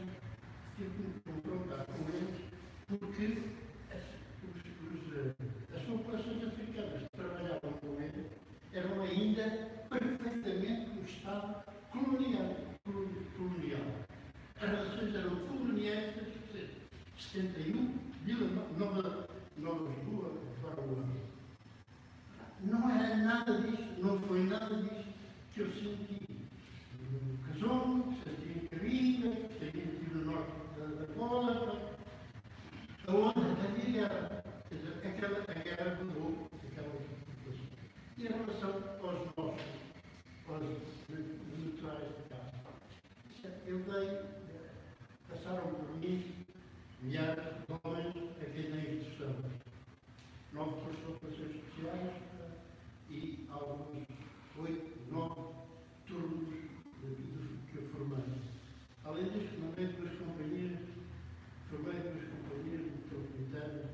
tive que confrontar com eles, porque as populações africanas que trabalhavam com eles eram ainda perfeitamente o Estado colonial. As relações eram coloniais desde 71, Nova Lisboa, para o ano. Não era nada disso, não foi nada disso que eu senti. No Casongo, senti em Caringa, senti no norte da Angola, onde havia em relação aos naturais de cá, eu dei, passaram por mim milhares de homens aqui na instrução. 9 participações especiais e alguns 8, 9 turnos que eu formei. Além disso, formei 2 companhias metropolitanas.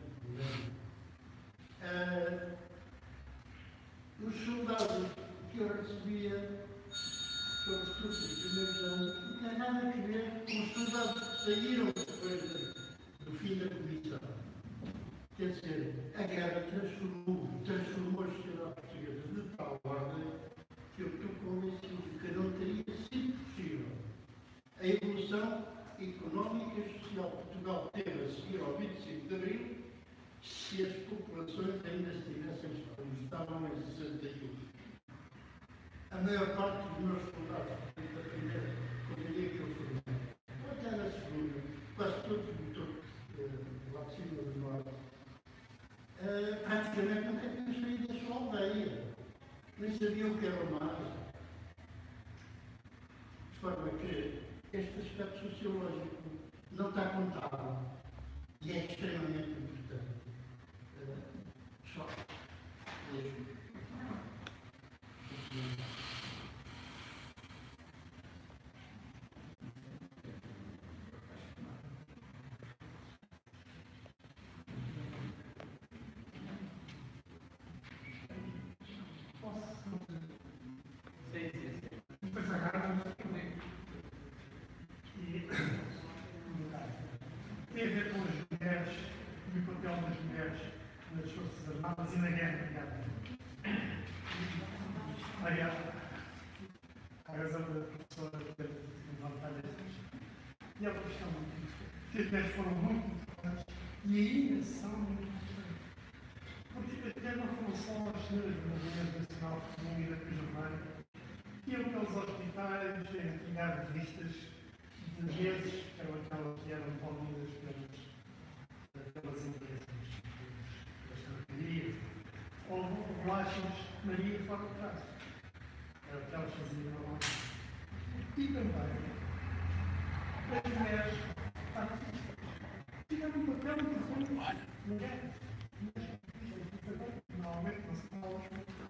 Os soldados que eu recebia, sobretudo nos primeiros anos, não tem nada a ver com os soldados que saíram depois do fim da comissão. Quer dizer, a guerra transformou a sociedade portuguesa de tal ordem que eu estou convencido que não teria sido possível a evolução económica e social que Portugal teve a seguir ao 25 de Abril se as populações ainda estivessem como estavam em 61. A maior parte dos meus soldados da primeira companhia que eu formei, até na segunda, quase todos lá de cima do norte, praticamente nunca tinham saído da sua aldeia. Nem sabiam o que era o mar. De forma que este aspecto sociológico não está contado e é extremamente importante. Só mesmo. Depois agarram e tem a ver com as mulheres e o papel das mulheres nas Forças Armadas e na guerra. Aliás, a razão da professora levantar estas. E é uma questão muito difícil. As mulheres foram muito importantes e ainda são muito importantes. Porque até não foram só as senhoras do Movimento Nacional Feminino da Jornada, iam pelos hospitais a entregar revistas de meses, que eram aquelas que eram promovidas pelas empresas, das tranquilarias, ou bolachas Maria fora de casa. Era o que elas faziam normalmente. E também as mulheres artistas tiveram um papel importante. Mulheres. Normalmente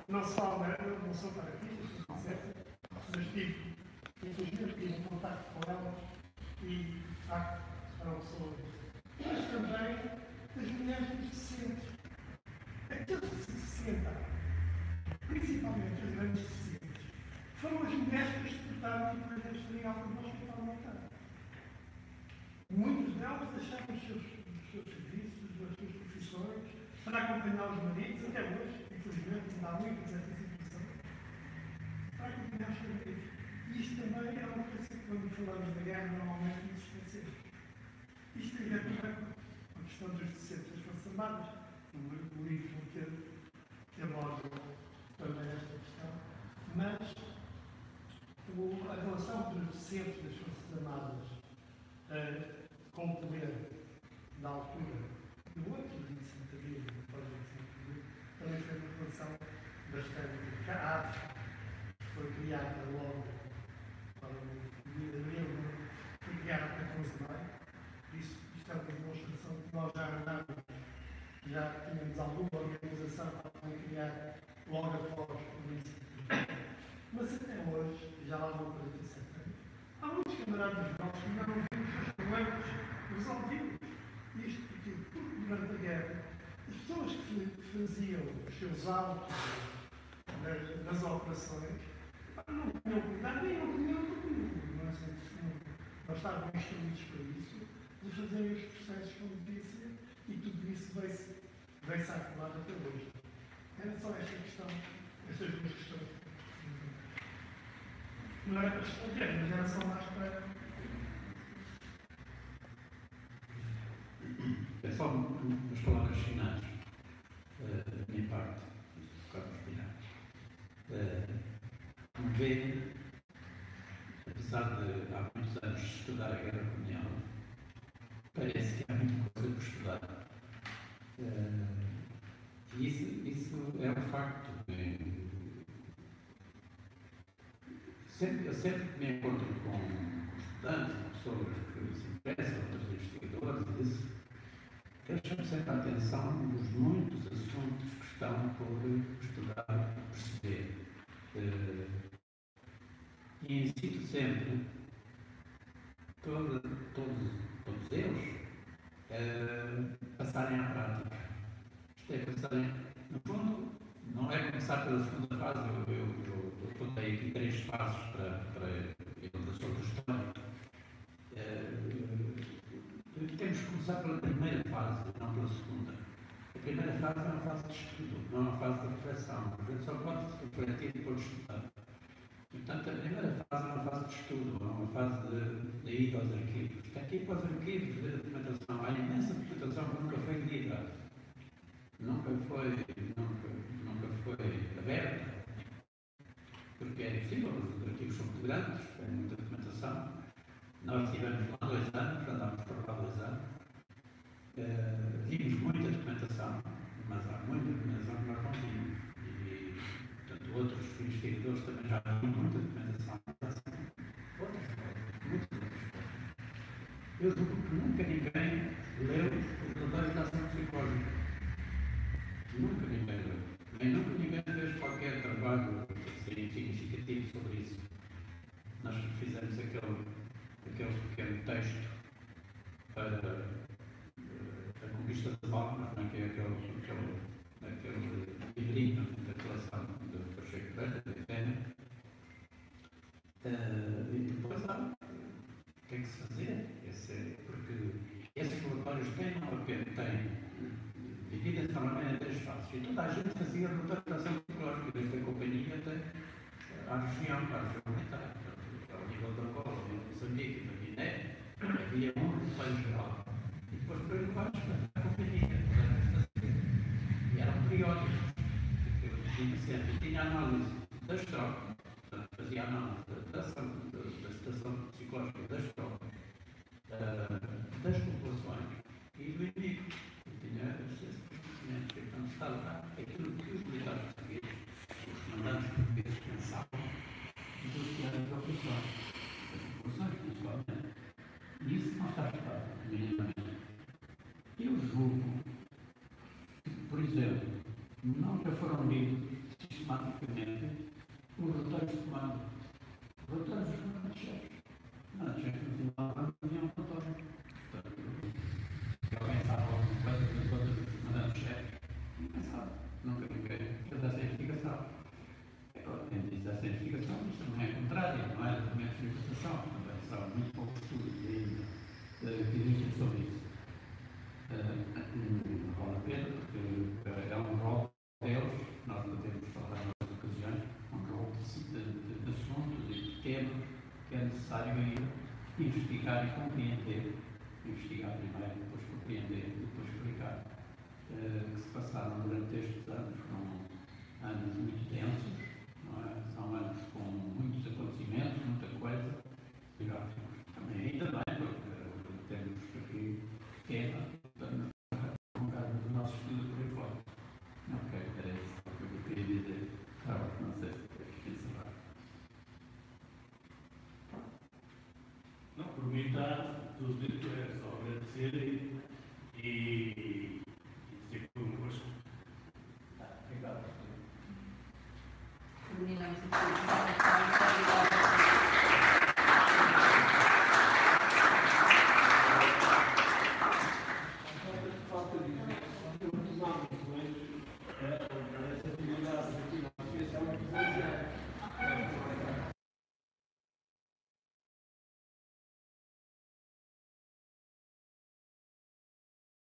não se fala, não sou para artistas, mas tive um contato com elas e eram pessoas. Mas também as mulheres deficientes. Aqueles que se sentaram, principalmente as grandes deficientes, foram as mulheres que disputaram o poder industrial no hospital militar. Muitas delas deixaram os seus serviços, as suas profissões, para acompanhar os maridos, até hoje, infelizmente, ainda há muitas dessas situações, para acompanhar os seus maridos. E isto também é uma coisa que, quando falamos da guerra, normalmente nos esquecemos. Isto tem a ver também com a questão dos deficientes das Forças Armadas, o livro que aborda também esta questão, mas a relação dos deficientes das Forças Armadas com o poder da altura do outro 25 de Abril, depois do 25 de Abril, também foi uma relação bastante caráter, que foi criada logo para o 1 de Abril, foi criada para 14 de maio. Isto é uma demonstração que nós já andávamos, já tínhamos alguma organização para criar logo após o 25 de Abril. Mas até hoje, já lá vão 47 anos, há muitos camaradas nossos que ainda não vimos os problemas resolvidos. Isto porque, durante a guerra, as pessoas que faziam os seus autos nas operações não tinham cuidado, nem não tinham não estavam instruídos para isso, de fazerem os processos como devia ser, e tudo isso veio-se a acumular até hoje. Era só esta questão, estas duas questões. Não era para responder, mas era só mais para. É só umas palavras finais da minha parte, do Carlos Pinhais. Vê, apesar de há muitos anos estudar a guerra colonial, parece que há muita coisa por estudar. E isso é um facto. eu sempre que me encontro com estudantes, pessoas que se interessam, outros investigadores, e isso deixa-me sempre a atenção nos muitos assuntos que estão por estudar e perceber. E incito sempre todos eles passarem à prática. Isto é, passarem, no fundo, não é começar pela segunda fase, eu contei aqui 3 fases para a sua questão. Temos que começar pela primeira fase, não pela segunda. A primeira fase é uma fase de estudo, não é uma fase de reflexão. A gente só pode refletir e depois estudar. Portanto, a primeira fase é uma fase de estudo, é uma fase de ida aos arquivos. Aqui para os arquivos de documentação, há imensa documentação que nunca foi lida, nunca foi aberta, porque é impossível, os arquivos são muito grandes, tem muita documentação. Nós estivemos lá 2 anos, andámos por lá 2 anos, vimos muita documentação, mas há muita documentação que nós não vimos. E, portanto, outros investigadores também já viram muita documentação. Outras coisas, muitas outras coisas. Eu julgo que nunca ninguém leu os relatórios da ação psicológica. Nunca ninguém leu. Nem nunca ninguém fez qualquer trabalho significativo sobre isso. Nós fizemos aquele pequeno texto para a conquista das almas, que é aquele livrinho da coleção do Pacheco Pereira, da Ifénia. E depois tem que se fazer, porque esses relatórios têm dividem-se normalmente em 3 fases. E toda a gente fazia relatório de ação psicológica, desde a companhia até à região militar. Ao nível da Angola, ao nível de Moçambique, da Guiné, havia um relatório geral. E depois por aí baixo, a companhia. E eram periódicos. Tinha análise das trocas, fazia análise da situação psicológica das trocas, das populações e do inimigo. Tinha esses conhecimentos que não estava lá. Aquilo que os militares portugueses, os comandantes portugueses pensavam, do que era a profissão. As populações, principalmente. E isso não está estudado, minimamente. Eu julgo que, por exemplo, nunca foram lidos sistematicamente os relatórios de comando. Os relatórios dos comandantes-chefes. Comandantes-chefes, no final, não tinham um relatório. Se alguém sabe alguma coisa das outras dos comandantes-chefes, ninguém sabe. Nunca ninguém fez essa investigação. Quem diz essa investigação, isso não é contrário, não é também a investigação. Também são muito poucos estudos ainda que existem sobre isso. Não vale a pena, porque é um rol deles, nós podemos falar em outras ocasiões, um rol de assuntos e de temas que é necessário ainda investigar e compreender. Investigar primeiro, depois compreender e depois explicar. Que se passaram durante estes anos, foram anos muito densos, não é? São anos com muitos acontecimentos, muita coisa, e já também ainda bem, porque temos aqui tema para nos colocarmos o nosso estudo por aí fora. Ok, era isso que eu queria dizer. Não sei se queria encerrar. Não, por mim está tudo dito.